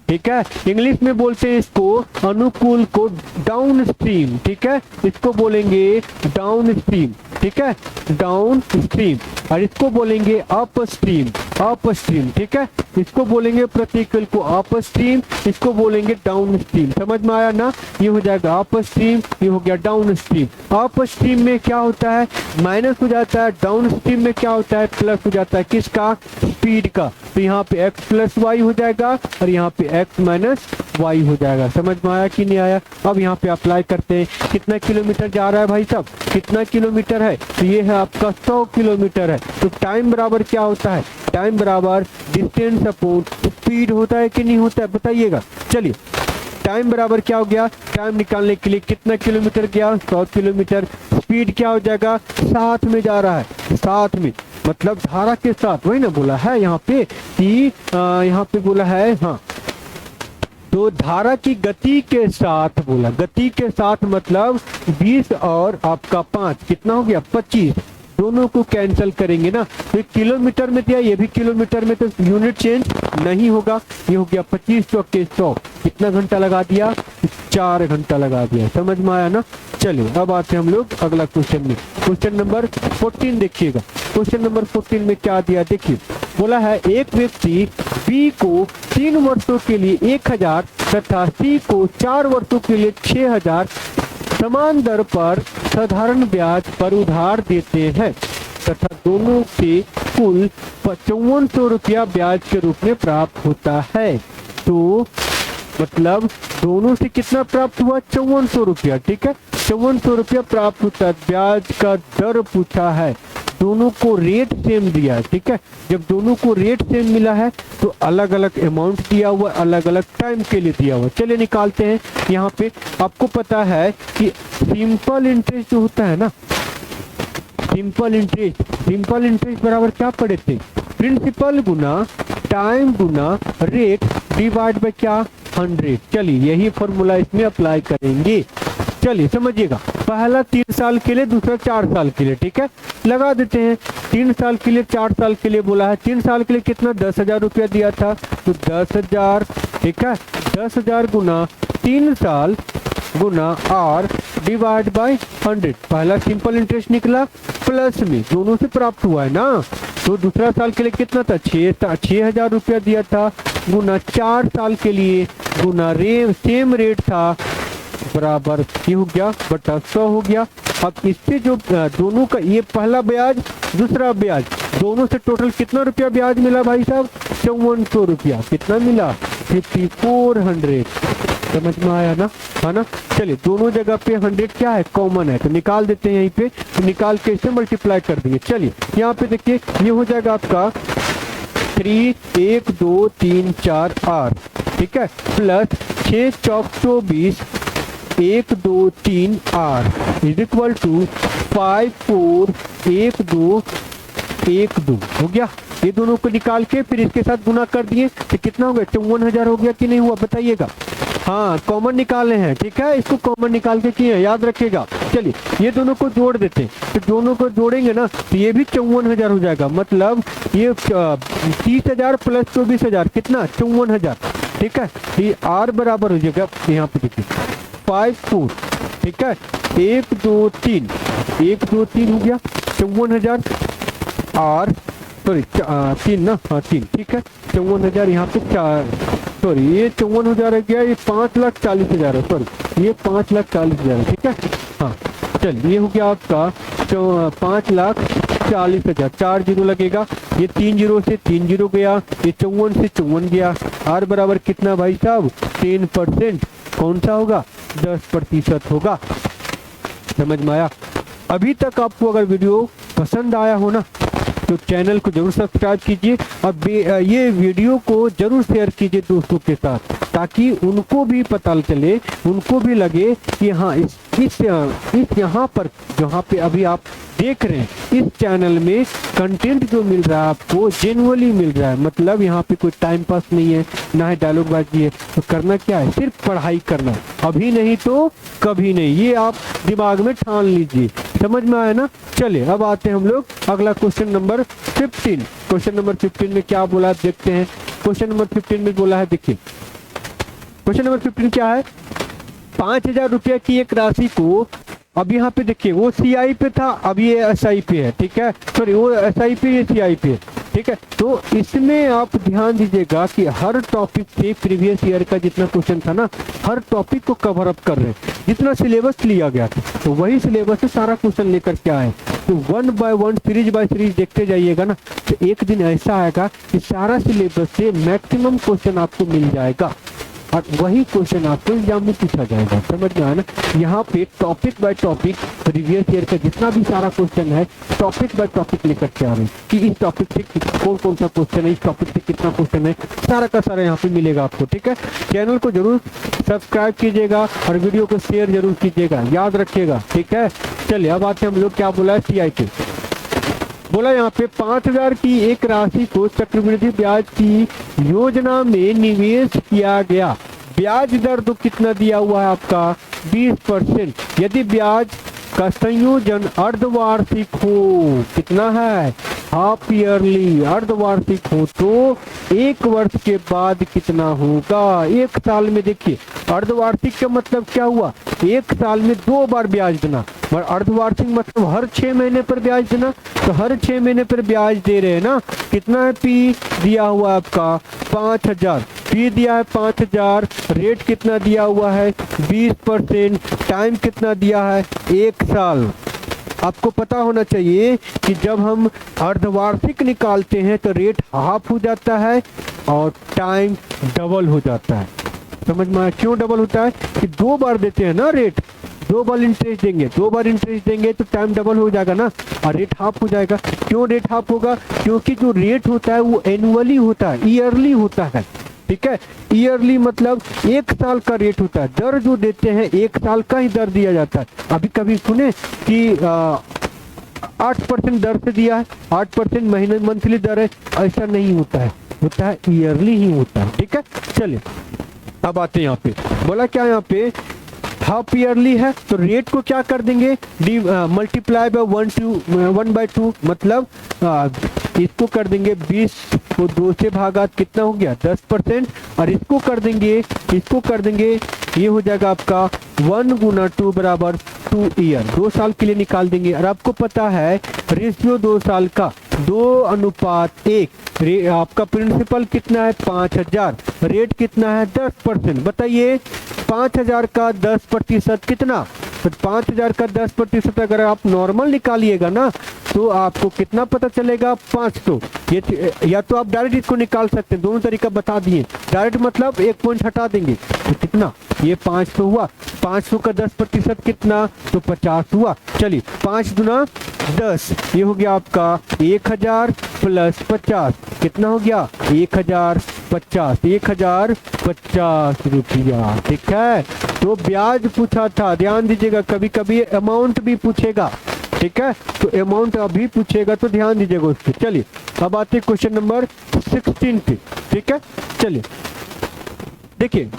ठीक है इंग्लिश में बोलते हैं इसको अनुकूल को डाउन स्ट्रीम, ठीक है इसको बोलेंगे डाउन स्ट्रीम, ठीक है डाउन स्ट्रीम, और इसको बोलेंगे अप स्ट्रीम, ठीक है इसको बोलेंगे प्रतिकूल को अप स्ट्रीम, इसको बोलेंगे डाउन स्ट्रीम। समझ में आया ना? ये हो जाएगा अप स्ट्रीम, ये हो गया डाउन स्ट्रीम। अप स्ट्रीम में क्या होता है माइनस हो जाता है, डाउन स्ट्रीम में क्या होता है प्लस हो जाता है, किसका, स्पीड का। तो यहाँ पे x प्लस वाई हो जाएगा और यहाँ पे x माइनस वाई हो जाएगा। समझ में आया कि नहीं आया? अब यहाँ पे अप्लाई करते हैं, कितना किलोमीटर जा रहा है भाई साहब, कितना किलोमीटर है, तो ये है आपका 100 किलोमीटर है। तो टाइम बराबर क्या होता है, टाइम बराबर डिस्टेंस अपॉन स्पीड होता है कि नहीं होता है, बताइएगा। चलिए टाइम बराबर क्या हो गया, टाइम निकालने के लिए कितना किलोमीटर गया 100 किलोमीटर, स्पीड क्या हो जाएगा साथ में जा रहा है, साथ में मतलब धारा के साथ, वही ना बोला है यहाँ पे कि यहाँ पे बोला है, हाँ तो धारा की गति के साथ बोला, गति के साथ मतलब 20 और आपका 5 कितना हो गया 25, दोनों को कैंसिल करेंगे ना, तो किलोमीटर में दिया, ये भी किलोमीटर में, तो यूनिट चेंज नहीं होगा, ये हो गया 25 के 100, कितना घंटा लगा दिया 4 घंटा लगा दिया। समझ में आया ना? चलिए अब आते हैं हम लोग अगला क्वेश्चन में, क्वेश्चन नंबर 14 देखिएगा। क्वेश्चन नंबर 14 में क्या दिया देखिए, बोला है एक व्यक्ति बी को 3 वर्षों के लिए 1000 तथा सी को 4 वर्षों के लिए 6000 समान दर पर साधारण ब्याज पर उधार देते हैं तथा दोनों से कुल 5400 रुपया ब्याज के रूप में प्राप्त होता है। तो मतलब दोनों से कितना प्राप्त हुआ 5400 रुपया, ठीक है 5400 रुपया प्राप्त होता है। ब्याज का दर पूछा है, दोनों को रेट सेम दिया है, ठीक है जब दोनों को रेट सेम मिला है तो अलग अलग अमाउंट दिया हुआ, अलग अलग टाइम के लिए दिया हुआ। चलिए निकालते हैं। यहाँ पे आपको पता है कि सिंपल इंटरेस्ट जो होता है ना, सिंपल इंटरेस्ट बराबर क्या पढ़े थे, प्रिंसिपल गुना टाइम गुना रेट डिवाइड बाय क्या 100। चलिए यही फॉर्मूला इसमें अप्लाई करेंगे। चलिए समझिएगा, पहला 3 साल के लिए, दूसरा 4 साल के लिए, ठीक है लगा देते हैं। 3 साल के लिए 4 साल के लिए बोला है, 3 साल के लिए कितना 10,000 रुपया दिया था, तो 10,000, ठीक है 10,000 गुना 3 साल गुना आर डिवाइड बाय 100। पहला सिंपल इंटरेस्ट निकला प्लस में दोनों से प्राप्त हुआ है ना, तो दूसरा साल के लिए कितना था 6,000 रुपया दिया था गुना 4 साल के लिए गुना सेम रेट था बराबर ये हो गया बटा 100 हो गया। अब इससे जो दोनों का ये पहला ब्याज दूसरा ब्याज दोनों से टोटल कितना रुपया ब्याज मिला भाई साहब 5400 रुपया, कितना मिला 5400। समझ में आया ना, है ना? चलिए दोनों जगह पे 100 क्या है कॉमन है, तो निकाल देते हैं यहीं पे, तो निकाल के इसे मल्टीप्लाई कर देंगे। चलिए यहाँ पे देखिए ये हो जाएगा आपका 3 1 2 3 4 आर, ठीक है प्लस 6 चौक 24 1 2 3 आर इज इक्वल टू 5 4 1 2 1 2 हो गया। ये दोनों को निकाल के फिर इसके साथ गुना कर दिए तो कितना हो गया 54,000 हो गया कि नहीं हुआ बताइएगा। हाँ कॉमन निकाले हैं, ठीक है इसको कॉमन निकाल के किए याद रखिएगा। चलिए ये दोनों को जोड़ देते हैं, तो दोनों को जोड़ेंगे ना तो ये भी 54,000 हो जाएगा। मतलब ये 30,000 प्लस 24,000 कितना 54,000। ठीक है, ये R बराबर हो जाएगा, यहाँ पे देखिए 5 4। ठीक है, 1 2 3 1 2 3 हो गया 54,000 R, सॉरी 3 ना, हाँ 3। ठीक है, 54,000 यहाँ पे 4, सॉरी ये 54,000 है क्या, ये 5,40,000 है, सॉरी ये 5,40,000 है। ठीक है, हाँ चलिए ये हो गया आपका 5,40,000, 4 जीरो लगेगा, ये 3 जीरो से 3 जीरो गया, ये 54 से 54 गया। R बराबर कितना भाई साहब 10%, कौन सा होगा 10% होगा। समझ में आया? अभी तक आपको अगर वीडियो पसंद आया हो ना तो चैनल को जरूर सब्सक्राइब कीजिए, अब ये वीडियो को जरूर शेयर कीजिए दोस्तों के साथ, ताकि उनको भी पता चले, उनको भी लगे कि हाँ इस यहाँ पर जहाँ पे अभी आप देख रहे हैं इस चैनल में कंटेंट जो मिल रहा है आपको जेन्युइनली मिल रहा है। मतलब यहाँ पे कोई टाइम पास नहीं है, ना है डायलॉग बाजी है, तो करना क्या है, सिर्फ पढ़ाई करना, अभी नहीं तो कभी नहीं, ये आप दिमाग में ठान लीजिए। समझ में आया ना? चलिए अब आते हैं हम लोग अगला क्वेश्चन नंबर 15। क्वेश्चन नंबर 15 में क्या बोला देखते हैं। क्वेश्चन नंबर 15 में बोला है, देखिए क्वेश्चन नंबर 15 क्या है, 5,000 रुपये की एक राशि को, अब यहाँ पे देखिए वो CI पे था, अब ये SI पे है। ठीक है, सॉरी वो SI पे, ये CI पे है। ठीक है, तो इसमें आप ध्यान दीजिएगा कि हर टॉपिक से प्रीवियस ईयर का जितना क्वेश्चन था ना, हर टॉपिक को कवर अप कर रहे हैं, जितना सिलेबस लिया गया था तो वही सिलेबस से सारा क्वेश्चन लेकर के आए। तो 1 बाय 1 सीरीज बाय सीरीज देखते जाइएगा ना, तो एक दिन ऐसा आएगा कि सारा सिलेबस से मैक्सिमम क्वेश्चन आपको मिल जाएगा और वही क्वेश्चन आपको एग्जाम में पूछा जाएगा। समझ में आया ना? यहाँ पे topic by topic previous year का जितना भी सारा क्वेश्चन है टॉपिक बाय टॉपिक लेकर के आ रहे हैं कि इस टॉपिक से कौन कौन सा क्वेश्चन है, इस टॉपिक से कितना क्वेश्चन है, सारा का सारा यहाँ पे मिलेगा आपको। ठीक है, चैनल को जरूर सब्सक्राइब कीजिएगा और वीडियो को शेयर जरूर कीजिएगा, याद रखिएगा। ठीक है, चलिए अब आते हैं हम लोग क्या बोला है CI पे। बोला यहाँ पे 5,000 की एक राशि को चक्रवृद्धि ब्याज की योजना में निवेश किया गया, ब्याज दर तो कितना दिया हुआ है आपका 20%। यदि ब्याज का संयोजन अर्धवार्षिक हो, कितना है हाफ ईयरली, अर्धवार्षिक हो तो 1 वर्ष के बाद कितना होगा, 1 साल में। देखिए अर्धवार्षिक का मतलब क्या हुआ, 1 साल में 2 बार ब्याज देना, और अर्धवार्षिक मतलब हर 6 महीने पर ब्याज देना, तो हर 6 महीने पर ब्याज दे रहे हैं ना। कितना है P दिया हुआ आपका 5,000, P दिया है 5,000, रेट कितना दिया हुआ है 20%, टाइम कितना दिया है 1 साल। आपको पता होना चाहिए कि जब हम अर्धवार्षिक निकालते हैं तो रेट हाफ हो जाता है और टाइम डबल हो जाता है। समझ में आया क्यों डबल होता है? कि 2 बार देते हैं ना रेट, 2 बार इंटरेस्ट देंगे, 2 बार इंटरेस्ट देंगे तो टाइम डबल हो जाएगा ना, और रेट हाफ हो जाएगा। क्यों रेट हाफ होगा? क्योंकि जो रेट होता है वो एनुअली होता है, ईयरली होता है। ठीक है, ईयरली मतलब 1 साल का रेट होता है, दर जो देते हैं 1 साल का ही दर दिया जाता है। अभी कभी सुने कि 8% दर से दिया है, 8% महीने मंथली दर है, ऐसा नहीं होता है, होता है ईयरली ही होता है। ठीक है, चलिए अब आते हैं यहाँ पे। बोला क्या यहाँ पे हाफ ईयरली है तो रेट को क्या कर देंगे मल्टीप्लाई बाय 1/2, मतलब इसको कर देंगे 20 को 2 से भागा, कितना हो गया 10%, और इसको कर देंगे ये हो जाएगा आपका 1 गुना 2 बराबर 2 ईयर, 2 साल के लिए निकाल देंगे। और आपको पता है रेशियो 2 साल का 2:1, आपका प्रिंसिपल कितना है 5,000, रेट कितना है 10%। बताइए 5,000 का 10% कितना, तो 5,000 का 10% अगर आप नॉर्मल निकालिएगा ना तो आपको कितना पता चलेगा 500। ये या तो आप डायरेक्ट इसको निकाल सकते हैं, दोनों तरीका बता दिए। डायरेक्ट मतलब 1 पॉइंट हटा देंगे तो कितना, ये 500 हुआ, 500 का 10% कितना, तो 50 हुआ। चलिए 5 गुना 10, ये हो गया आपका 1,000 प्लस 50, कितना हो गया 1,050, 1,050 रुपया। ठीक है, तो ब्याज पूछा था, ध्यान दीजिएगा, कभी कभी अमाउंट भी पूछेगा। ठीक है, तो अमाउंट अभी पूछेगा तो ध्यान दीजिएगा उस पर। चलिए अब आते हैं क्वेश्चन नंबर 16 पे। ठीक है, चलिए देखिए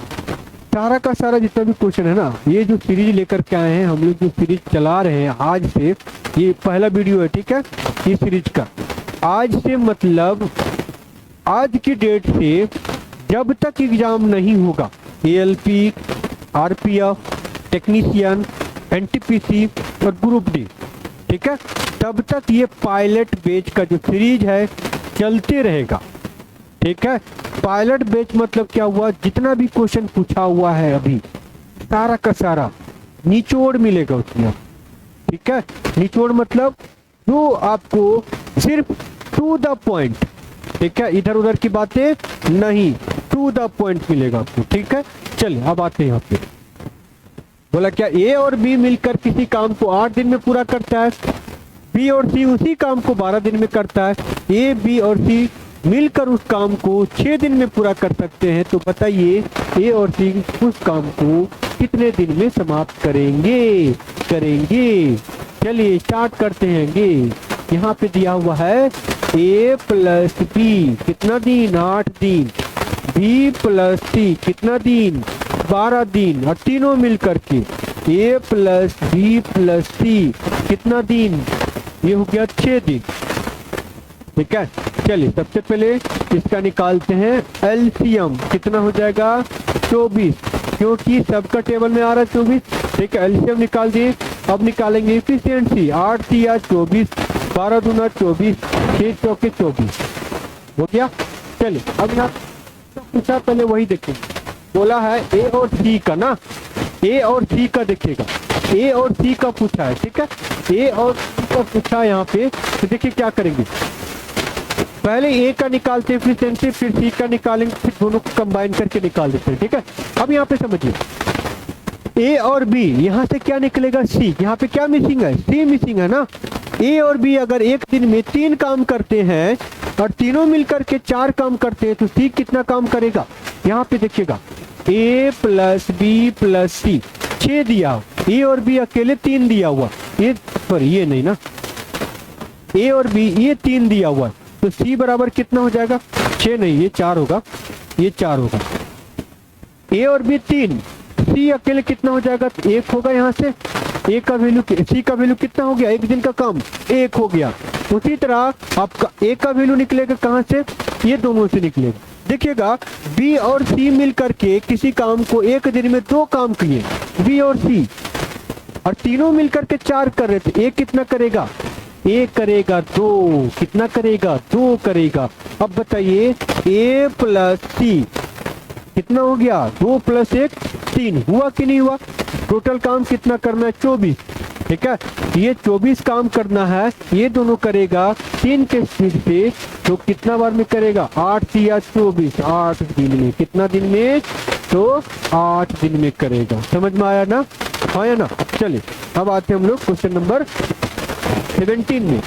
सारा का सारा जितना भी क्वेश्चन है ना, ये जो सीरीज लेकर के आए हैं हम लोग, जो सीरीज चला रहे हैं आज से, ये पहला वीडियो है, ठीक है, इस सीरीज का। आज से मतलब आज की डेट से जब तक एग्जाम नहीं होगा, एएलपी, आरपीएफ, टेक्नीशियन, एनटीपीसी और ग्रुप डी, ठीक है, तब तक ये पायलट बैच का जो सीरीज है चलते रहेगा, ठीक है। पायलट बैच मतलब क्या हुआ, जितना भी क्वेश्चन पूछा हुआ है अभी सारा का सारा निचोड़ मिलेगा उसमें, ठीक है। निचोड़ मतलब जो आपको सिर्फ टू द पॉइंट, ठीक है, इधर उधर की बातें नहीं, टू द पॉइंट मिलेगा आपको, ठीक है। चलिए अब आते हैं यहाँ पे। बोला क्या ए और बी मिलकर किसी काम को 8 दिन में पूरा करता है, बी और सी उसी काम को 12 दिन में करता है, ए बी और सी मिलकर उस काम को 6 दिन में पूरा कर सकते हैं, तो बताइए ए और सी उस काम को कितने दिन में समाप्त करेंगे। चलिए स्टार्ट करते हैं। यहाँ पे दिया हुआ है ए प्लस बी कितना दिन, 8 दिन, बी प्लस सी कितना दिन, 12 दिन, और तीनों मिलकर के ए प्लस बी प्लस सी कितना दिन, ये हो गया 6 दिन, ठीक है। चलिए सबसे पहले इसका निकालते हैं एलसीएम, कितना हो जाएगा 24, क्योंकि सबका टेबल में आ रहा है 24, ठीक है। एलसीएम निकाल दिए। अब निकालेंगे इफिशियंसी, 8 तिया 24, 12 दूना 24, 6 चौके 24 हो गया। चलिए अब यहाँ पूछा पहले वही देखेंगे। बोला है ए और सी का ना, ए और सी का देखिएगा, ए और सी का पूछा है, ठीक है। ए और सी का पूछा यहाँ पे, तो देखिए क्या करेंगे, पहले ए का निकालते हैं एफिशिएंसी, फिर सी का निकालेंगे, फिर दोनों को कंबाइन करके निकाल देते हैं, ठीक है। अब यहाँ पे समझिए ए और बी, यहाँ से क्या निकलेगा सी, यहाँ पे क्या मिसिंग है, सी मिसिंग है ना। ए और बी अगर एक दिन में 3 काम करते हैं और तीनों मिलकर के 4 काम करते हैं, तो सी कितना काम करेगा, यहाँ पे देखिएगा ए प्लस बी प्लस सी 6 दिया, ए और बी अकेले 3 दिया हुआ, ये पर ये नहीं ना, ए और बी ये 3 दिया हुआ, तो सी बराबर कितना हो जाएगा, 6 नहीं ये 4 होगा, ये 4 होगा। ए और बी 3, सी अकेले कितना हो जाएगा, 1 होगा। यहाँ से ए का वैल्यू, सी का वैल्यू कितना हो गया, एक दिन का काम 1 हो गया। उसी तरह आपका ए का वैल्यू निकलेगा कहाँ से, ये दोनों से निकलेगा। देखिएगा बी और सी मिल करके किसी काम को एक दिन में 2 काम किए, बी और सी, और तीनों मिलकर के 4 कर रहे थे, ए कितना करेगा, ए करेगा 2, कितना करेगा 2 करेगा। अब बताइए ए प्लस सी कितना हो गया, 2 प्लस 1 3, हुआ कि नहीं हुआ। टोटल काम कितना करना है 24, ठीक है। ये 24 काम करना है, ये दोनों करेगा 3 के स्पीड से, तो कितना बार में करेगा, 8 या 24, 8 दिन में, कितना दिन में, तो 8 दिन में करेगा। समझ में आया ना, आया ना। चलिए अब आते हैं हम लोग क्वेश्चन नंबर 17 में,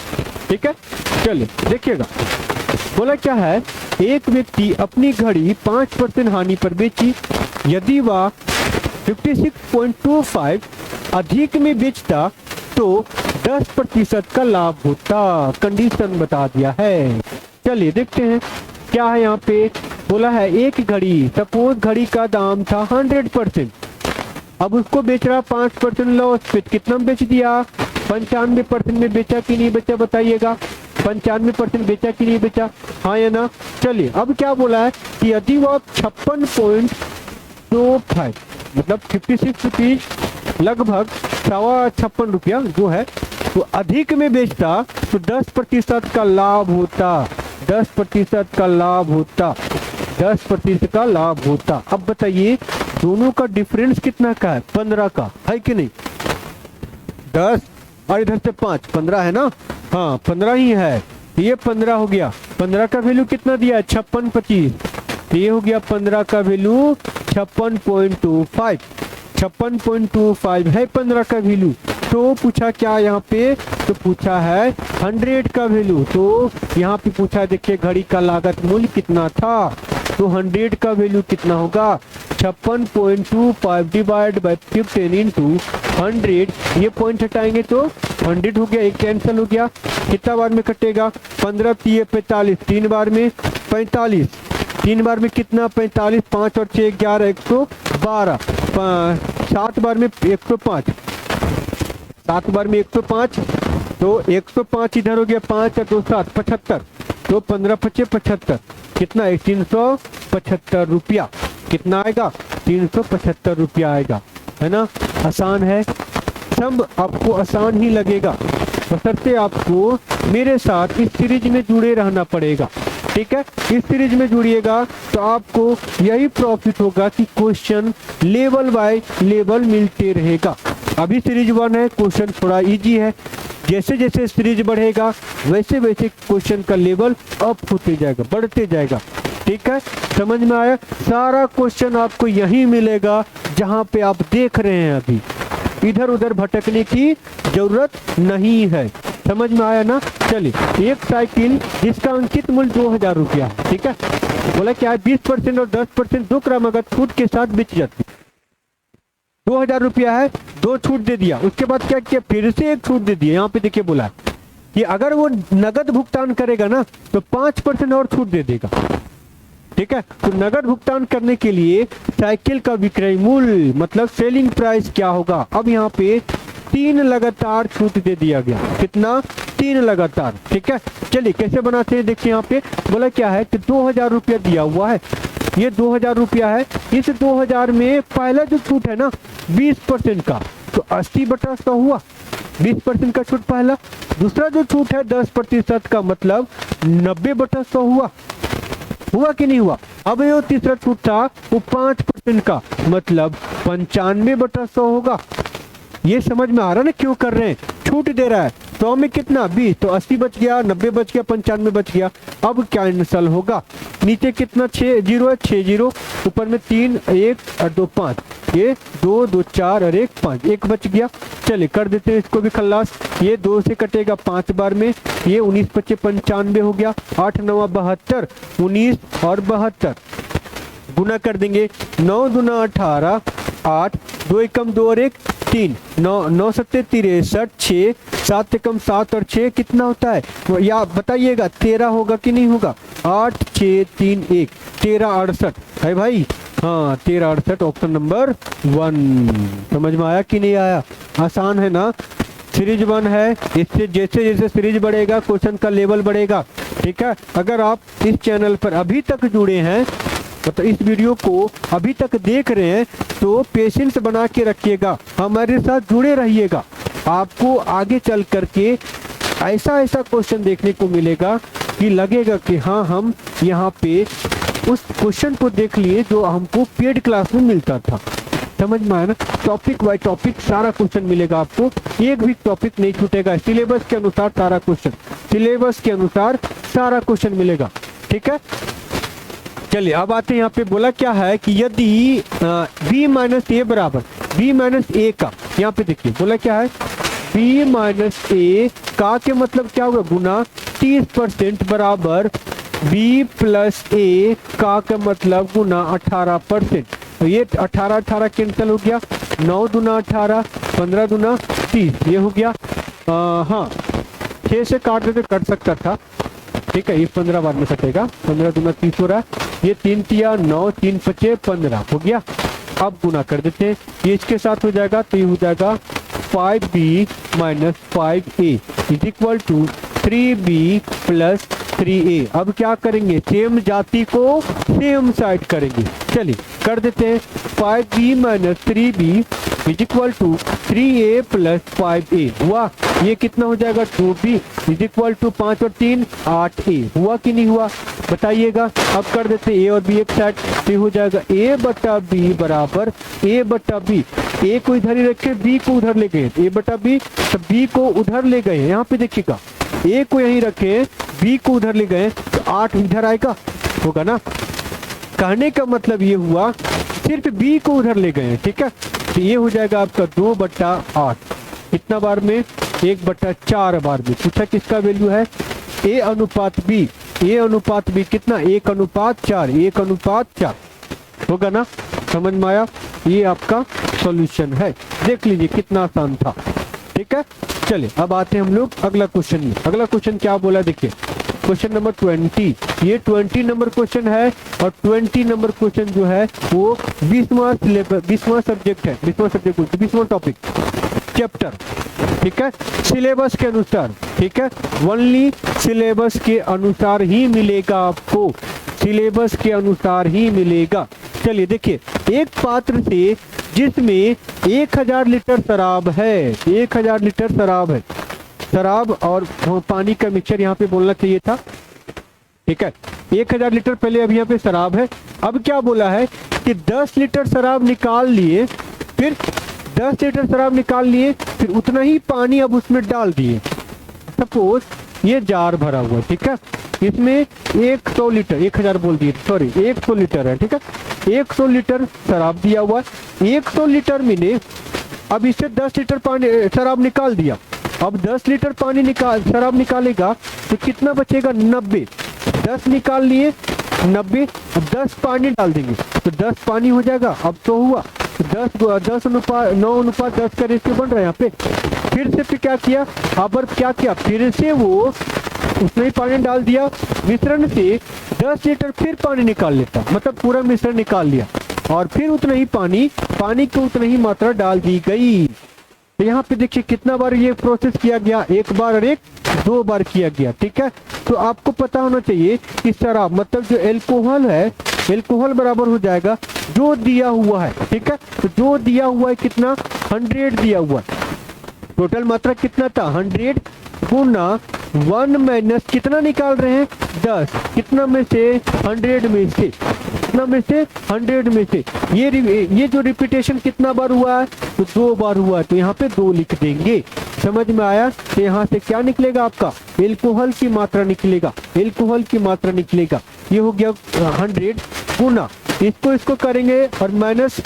ठीक है। चलिए देखिएगा बोला क्या है, एक व्यक्ति अपनी घड़ी 5% हानि पर बेची, यदि वह 56.25 अधिक में बेचता तो 10% का लाभ होता। कंडीशन बता दिया है। चलिए देखते हैं क्या है यहाँ पे। बोला है एक घड़ी, सपोज घड़ी का दाम था 100%, अब उसको बेच रहा 5% लॉस पे, कितना में बेच दिया, 95% में बेचा कि नहीं बेचा, बताइएगा 95% बेचा कि नहीं बेचा, हाँ या ना। चलिए अब क्या बोला है कि यदि वो 56.25 मतलब 56 रुपीज, लगभग 56 रुपया जो है, तो अधिक में बेचता तो 10% का लाभ होता, 10% का लाभ होता, 10% का लाभ होता। अब बताइए दोनों का डिफरेंस कितना का है, 15 का है कि नहीं, 10 और इधर से 5, 15 है ना, हाँ 15 ही है, ये 15 हो गया। 15 का वैल्यू कितना दिया है, 56.25, ये हो गया 15 का वैल्यू 56.25, 56.25 है 15 का वैल्यू। तो पूछा क्या यहाँ पे, तो पूछा है 100 का वैल्यू, तो यहाँ पे पूछा देखिए घड़ी का लागत मूल्य कितना था, तो 100 का वैल्यू कितना होगा, 56.25 डिवाइड बाय 15 इंटू 100, ये पॉइंट हटाएंगे तो 100 हो गया, एक कैंसिल हो गया, कितना बार में कटेगा, 15 3 45, 3 बार में 45, 3 बार में कितना 45, 5 और 6 11 112, 7 बार में 105, 7 बार में 105, तो 105 इधर हो गया, 5 और 2 7 75, तो 15 5 75, कितना है 375 रुपया। कितना आएगा 375 रुपया आएगा, है ना। आसान है, सब आपको आसान ही लगेगा, बशर्ते आपको मेरे साथ इस सीरीज में जुड़े रहना पड़ेगा। ठीक है, इस सीरीज में जुड़िएगा तो आपको यही प्रॉफिट होगा कि क्वेश्चन लेवल बाय लेवल मिलते रहेगा। अभी सीरीज 1 है, क्वेश्चन थोड़ा इजी है, जैसे जैसे सीरीज बढ़ेगा वैसे वैसे क्वेश्चन का लेवल अप होते जाएगा, बढ़ते जाएगा। ठीक है, समझ में आया। सारा क्वेश्चन आपको यही मिलेगा जहां पे आप देख रहे हैं, अभी इधर उधर भटकने की जरूरत नहीं है। समझ में आया ना। चलिए, एक साइकिल जिसका अंकित मूल्य 2000 रुपया है, ठीक है, बोला क्या है 20% और 10% दो क्रमागत छूट के साथ बेची जाती है। 2000 रुपया है, 2 छूट दे दिया, उसके बाद क्या किया, फिर से एक छूट दे दिया। यहाँ पे देखिए बोला कि अगर वो नगद भुगतान करेगा ना तो 5% और छूट दे देगा। ठीक है, तो नगद भुगतान करने के लिए साइकिल का विक्रय मूल्य मतलब सेलिंग प्राइस क्या होगा। अब यहाँ पे 3 लगातार छूट दे दिया गया, कितना 3 लगातार। ठीक है, चलिए कैसे बनाते हैं, देखिए यहाँ पे बोला क्या है कि 2000 रुपया दिया हुआ है, ये 2000 रुपया है। इस 2000 में पहला जो छूट है ना 20% का, तो 80/100 हुआ, 20% का छूट पहला। दूसरा जो छूट है 10% का, मतलब 90/100 हुआ कि नहीं हुआ। अब ये तीसरा छूट था वो 5% का, मतलब 95/100 होगा। ये समझ में आ रहा है ना क्यों कर रहे हैं, छूट दे रहा है। 100 में कितना 20, तो 80 बच गया, 90 बच गया, 95 बच गया। अब कैंसल होगा, नीचे कितना 6 0 है, 6 0, ऊपर में 3 1 और 2 5, ये 2 2 4 और 1 5, 1 बच गया। चलिए कर देते हैं इसको भी खल्लास। ये 2 से कटेगा 5 बार में, ये 19 25 95 हो गया, 8 9 72, 19 और 72 गुना कर देंगे। 9 दूना 18, 8 2 एकम 2 और 1 3, 9 9 7 63, 6 7 एकम 7 और 6 कितना होता है, या बताइएगा 13 होगा कि नहीं होगा। 8 6 3 1 13 68 है भाई, हाँ 13 68 ऑप्शन नंबर 1। समझ में आया कि नहीं आया, आसान है ना। सीरीज 1 है, इससे जैसे जैसे सीरीज बढ़ेगा क्वेश्चन का लेवल बढ़ेगा। ठीक है, अगर आप इस चैनल पर अभी तक जुड़े हैं, मतलब इस वीडियो को अभी तक देख रहे हैं, तो पेशेंस बना के रखिएगा, हमारे साथ जुड़े रहिएगा। आपको आगे चल करके ऐसा ऐसा क्वेश्चन देखने को मिलेगा कि लगेगा कि हाँ हम यहाँ पे उस क्वेश्चन को देख लिए जो हमको पेड क्लास में मिलता था। समझ में आया ना, टॉपिक बाय टॉपिक सारा क्वेश्चन मिलेगा आपको, एक भी टॉपिक नहीं छूटेगा। सिलेबस के अनुसार सारा क्वेश्चन, सिलेबस के अनुसार सारा क्वेश्चन मिलेगा। ठीक है, चलिए अब आते हैं यहाँ पे बोला क्या है कि यदि b माइनस ए बराबर b माइनस ए का, यहाँ पे देखिए बोला क्या है b माइनस ए का के मतलब क्या होगा गुना 30% बराबर b प्लस ए का मतलब गुना 18%। तो ये 18 18 कैंसिल हो गया, 9 दूना 18, 15 दूना 30, ये हो गया। हाँ 6 से काट देते कट सकता था, ठीक है, ये 15 बार में कटेगा, 15 दूना 30 हो रहा है, ये 3 तिया 9 3 5 15 हो गया। अब गुना कर देते हैं, ये इसके साथ हो जाएगा, तो ये हो जाएगा 5b minus 5a is equal to 3b plus 3a। अब क्या करेंगे, सेम जाति को सेम साइड करेंगे। चलिए कर देते हैं, 5b minus 3b is equal to 3a plus 5a हुआ। ये कितना हो जाएगा 2b इज इक्वल टू 5 और 3 8a हुआ कि नहीं हुआ, बताइएगा। अब कर देते हैं a और b एक साइड, तो हो जाएगा a बटा b बराबर a बटा b। a को इधर ही रखे, b को उधर ले गए, a बटा b, तो b को उधर ले गए। यहाँ पे देखिएगा a को यहीं रखे, b को उधर ले गए, तो 8 इधर आएगा, होगा ना। कहने का मतलब ये हुआ सिर्फ b को उधर ले गए। ठीक है, तो ये हो जाएगा आपका 2/8, कितना बार में 1/4 बार में। पूछा किसका वैल्यू है, a अनुपात b, a अनुपात b कितना 1/4, 1/4 होगा ना। समझ में आया, ये आपका सॉल्यूशन है। देख लीजिए कितना आसान था। ठीक है, चलिए अब आते हैं हम लोग अगला क्वेश्चन में। अगला क्वेश्चन क्या बोला देखिए, क्वेश्चन नंबर 20, ये 20 नंबर क्वेश्चन है और 20 नंबर क्वेश्चन जो है वो 20वां सब्जेक्ट है, 20वां टॉपिक चैप्टर, ठीक है, सिलेबस के अनुसार, ठीक है, ओनली सिलेबस के अनुसार ही मिलेगा आपको, सिलेबस के अनुसार ही मिलेगा। चलिए देखिए, एक पात्र से जिसमें 1000 लीटर शराब है, 1000 लीटर शराब है, शराब और पानी का मिक्सचर यहाँ पे बोलना चाहिए था, ठीक है, 1000 लीटर पहले अभी यहाँ पे शराब है। अब क्या बोला है कि 10 लीटर शराब निकाल लिए, फिर 10 लीटर शराब निकाल लिए, फिर उतना ही पानी अब उसमें डाल दिए। सपोज ये जार भरा हुआ, ठीक है, इसमें 100 लीटर, 1000 बोल दिए, सॉरी 100 लीटर है, ठीक है, 100 लीटर शराब दिया हुआ, 100 लीटर में ने अब इससे 10 लीटर पानी शराब निकाल दिया। अब 10 लीटर पानी शराब निकालेगा तो कितना बचेगा, 90, 10 निकाल लिए 90, अब 10 पानी डाल देंगे तो 10 पानी हो जाएगा। अब तो हुआ 9:10 का रेशियो बन रहा है यहाँ पे। फिर से फिर क्या किया, अब क्या किया, फिर से वो उसने ही पानी डाल दिया, मिश्रण से 10 लीटर फिर पानी निकाल लेता, मतलब पूरा मिश्रण निकाल लिया और फिर उतना ही पानी की उतना ही मात्रा डाल दी गई। तो यहाँ पे देखिए कितना बार ये प्रोसेस किया गया, एक बार और 2 बार किया गया, ठीक है। तो आपको पता होना चाहिए कि शराब मतलब जो एल्कोहल है, एल्कोहल बराबर हो जाएगा जो दिया हुआ है, ठीक है। तो जो दिया हुआ है कितना, 100 दिया हुआ है, टोटल मात्रा कितना था 100 गुना 1 माइनस कितना निकाल रहे हैं 10, कितना में से 100 में से, कितना में से 100 में से, ये जो रिपीटेशन कितना बार हुआ है तो 2 बार हुआ है, तो यहाँ पे 2 लिख देंगे। समझ में आया। तो यहाँ से क्या निकलेगा आपका, एल्कोहल की मात्रा निकलेगा, एल्कोहल की मात्रा निकलेगा। ये हो गया 100 गुना, इसको करेंगे और माइनस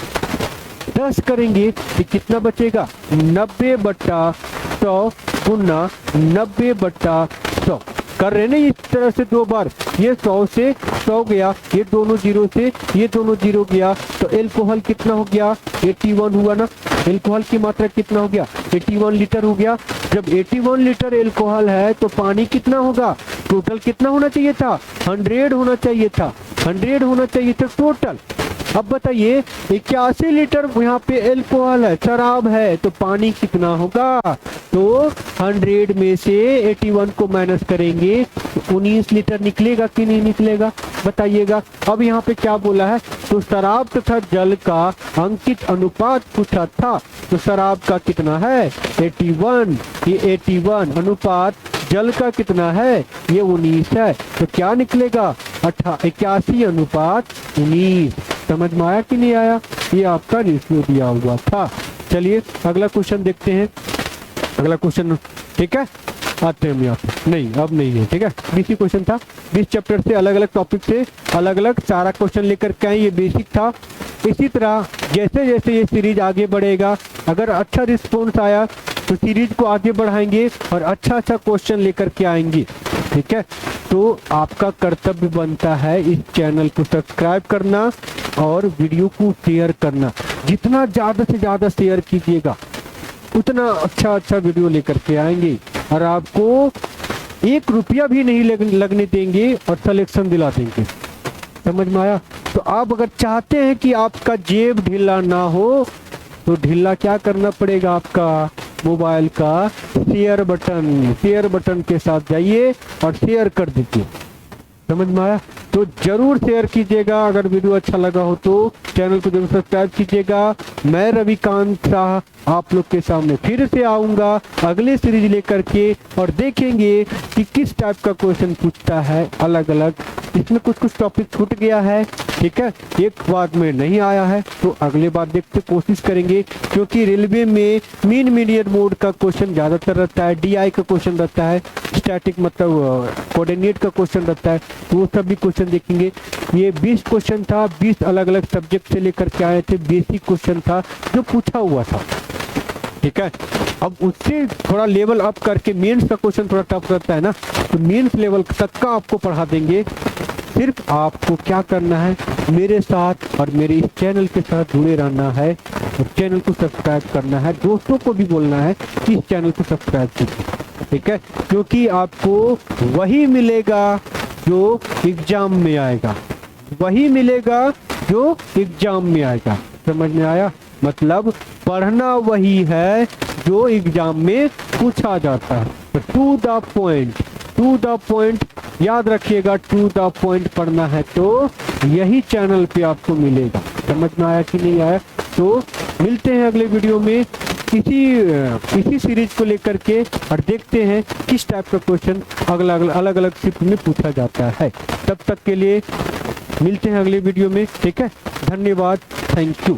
10 करेंगे तो कितना बचेगा 90/100 गुना 90/100 कर रहे ना इस तरह से 2 बार। ये 100 से 100 गया, ये दोनों जीरो से ये दोनों जीरो गया, तो एल्कोहल कितना हो गया 81 हुआ ना। एल्कोहल की मात्रा कितना हो गया 81 लीटर हो गया। जब 81 लीटर एल्कोहल है तो पानी कितना होगा, टोटल कितना होना चाहिए था 100 होना चाहिए था, 100 होना चाहिए था टोटल। अब बताइए 81 लीटर यहाँ पे एल्कोहल है, शराब है, तो पानी कितना होगा, तो 100 में से 81 को माइनस करेंगे तो 19 लीटर निकलेगा कि नहीं निकलेगा बताइएगा। अब यहाँ पे क्या बोला है, तो शराब तथा जल का अंकित अनुपात पूछा था, तो शराब का कितना है 81, ये 81 अनुपात जल का कितना है ये 19 है, तो क्या निकलेगा 81 अनुपात 19। समझ में आया कि नहीं आया, ये आपका रेशियो दिया हुआ था। चलिए अगला क्वेश्चन देखते हैं, अगला क्वेश्चन, ठीक है, आते हैं हम यहाँ पे, नहीं अब नहीं है, ठीक है, 20 क्वेश्चन था, 20 चैप्टर से अलग अलग टॉपिक से अलग अलग सारा क्वेश्चन लेकर के आए, ये बेसिक था। इसी तरह जैसे जैसे ये सीरीज आगे बढ़ेगा, अगर अच्छा रिस्पॉन्स आया तो सीरीज को आगे बढ़ाएंगे और अच्छा क्वेश्चन लेकर के आएंगे, ठीक है। तो आपका कर्तव्य बनता है इस चैनल को सब्सक्राइब करना और वीडियो को शेयर करना। जितना ज़्यादा से ज़्यादा शेयर कीजिएगा उतना अच्छा वीडियो लेकर के आएंगे और आपको 1 रुपया भी नहीं लगने देंगे और सिलेक्शन दिला देंगे। समझ में आया। तो आप अगर चाहते हैं कि आपका जेब ढीला ना हो तो ढीला क्या करना पड़ेगा, आपका मोबाइल का शेयर बटन के साथ जाइए और शेयर कर दीजिए। समझ में आया। तो जरूर शेयर कीजिएगा, अगर वीडियो अच्छा लगा हो तो चैनल को जरूर सब्सक्राइब कीजिएगा। मैं रविकांत शाह आप लोग के सामने फिर से आऊँगा अगले सीरीज लेकर के और देखेंगे कि किस टाइप का क्वेश्चन पूछता है अलग अलग। इसमें कुछ टॉपिक छूट गया है, ठीक है, एक बार में नहीं आया है तो अगले बार देखते कोशिश करेंगे, क्योंकि रेलवे में मीन मीडियन मोड का क्वेश्चन ज़्यादातर रहता है, DI का क्वेश्चन रहता है, स्टैटिक मतलब कोऑर्डिनेट का क्वेश्चन रहता है, तो वो सब भी क्वेश्चन देखेंगे। ये 20 क्वेश्चन था, 20 अलग अलग सब्जेक्ट से लेकर के आए थे, बेसिक क्वेश्चन था जो पूछा हुआ था, ठीक है। अब उससे थोड़ा लेवल अप करके मेंस का क्वेश्चन थोड़ा टफ रहता है ना, तो मेंस लेवल तक का आपको पढ़ा देंगे। सिर्फ आपको क्या करना है, मेरे साथ और मेरे इस चैनल के साथ जुड़े रहना है और चैनल को सब्सक्राइब करना है, दोस्तों को भी बोलना है कि इस चैनल को सब्सक्राइब कीजिए। ठीक है, क्योंकि आपको वही मिलेगा जो एग्जाम में आएगा, वही मिलेगा जो एग्जाम में आएगा। समझ में आया? मतलब पढ़ना वही है जो एग्जाम में पूछा जाता है। तो to the point, to the point याद रखिएगा, टू द पॉइंट पढ़ना है तो यही चैनल पे आपको मिलेगा। समझ में आया कि नहीं आया? तो मिलते हैं अगले वीडियो में इसी सीरीज को लेकर के, और देखते हैं किस टाइप का क्वेश्चन अलग अलग शिफ्ट में पूछा जाता है। तब तक के लिए मिलते हैं अगले वीडियो में। ठीक है, धन्यवाद, थैंक यू।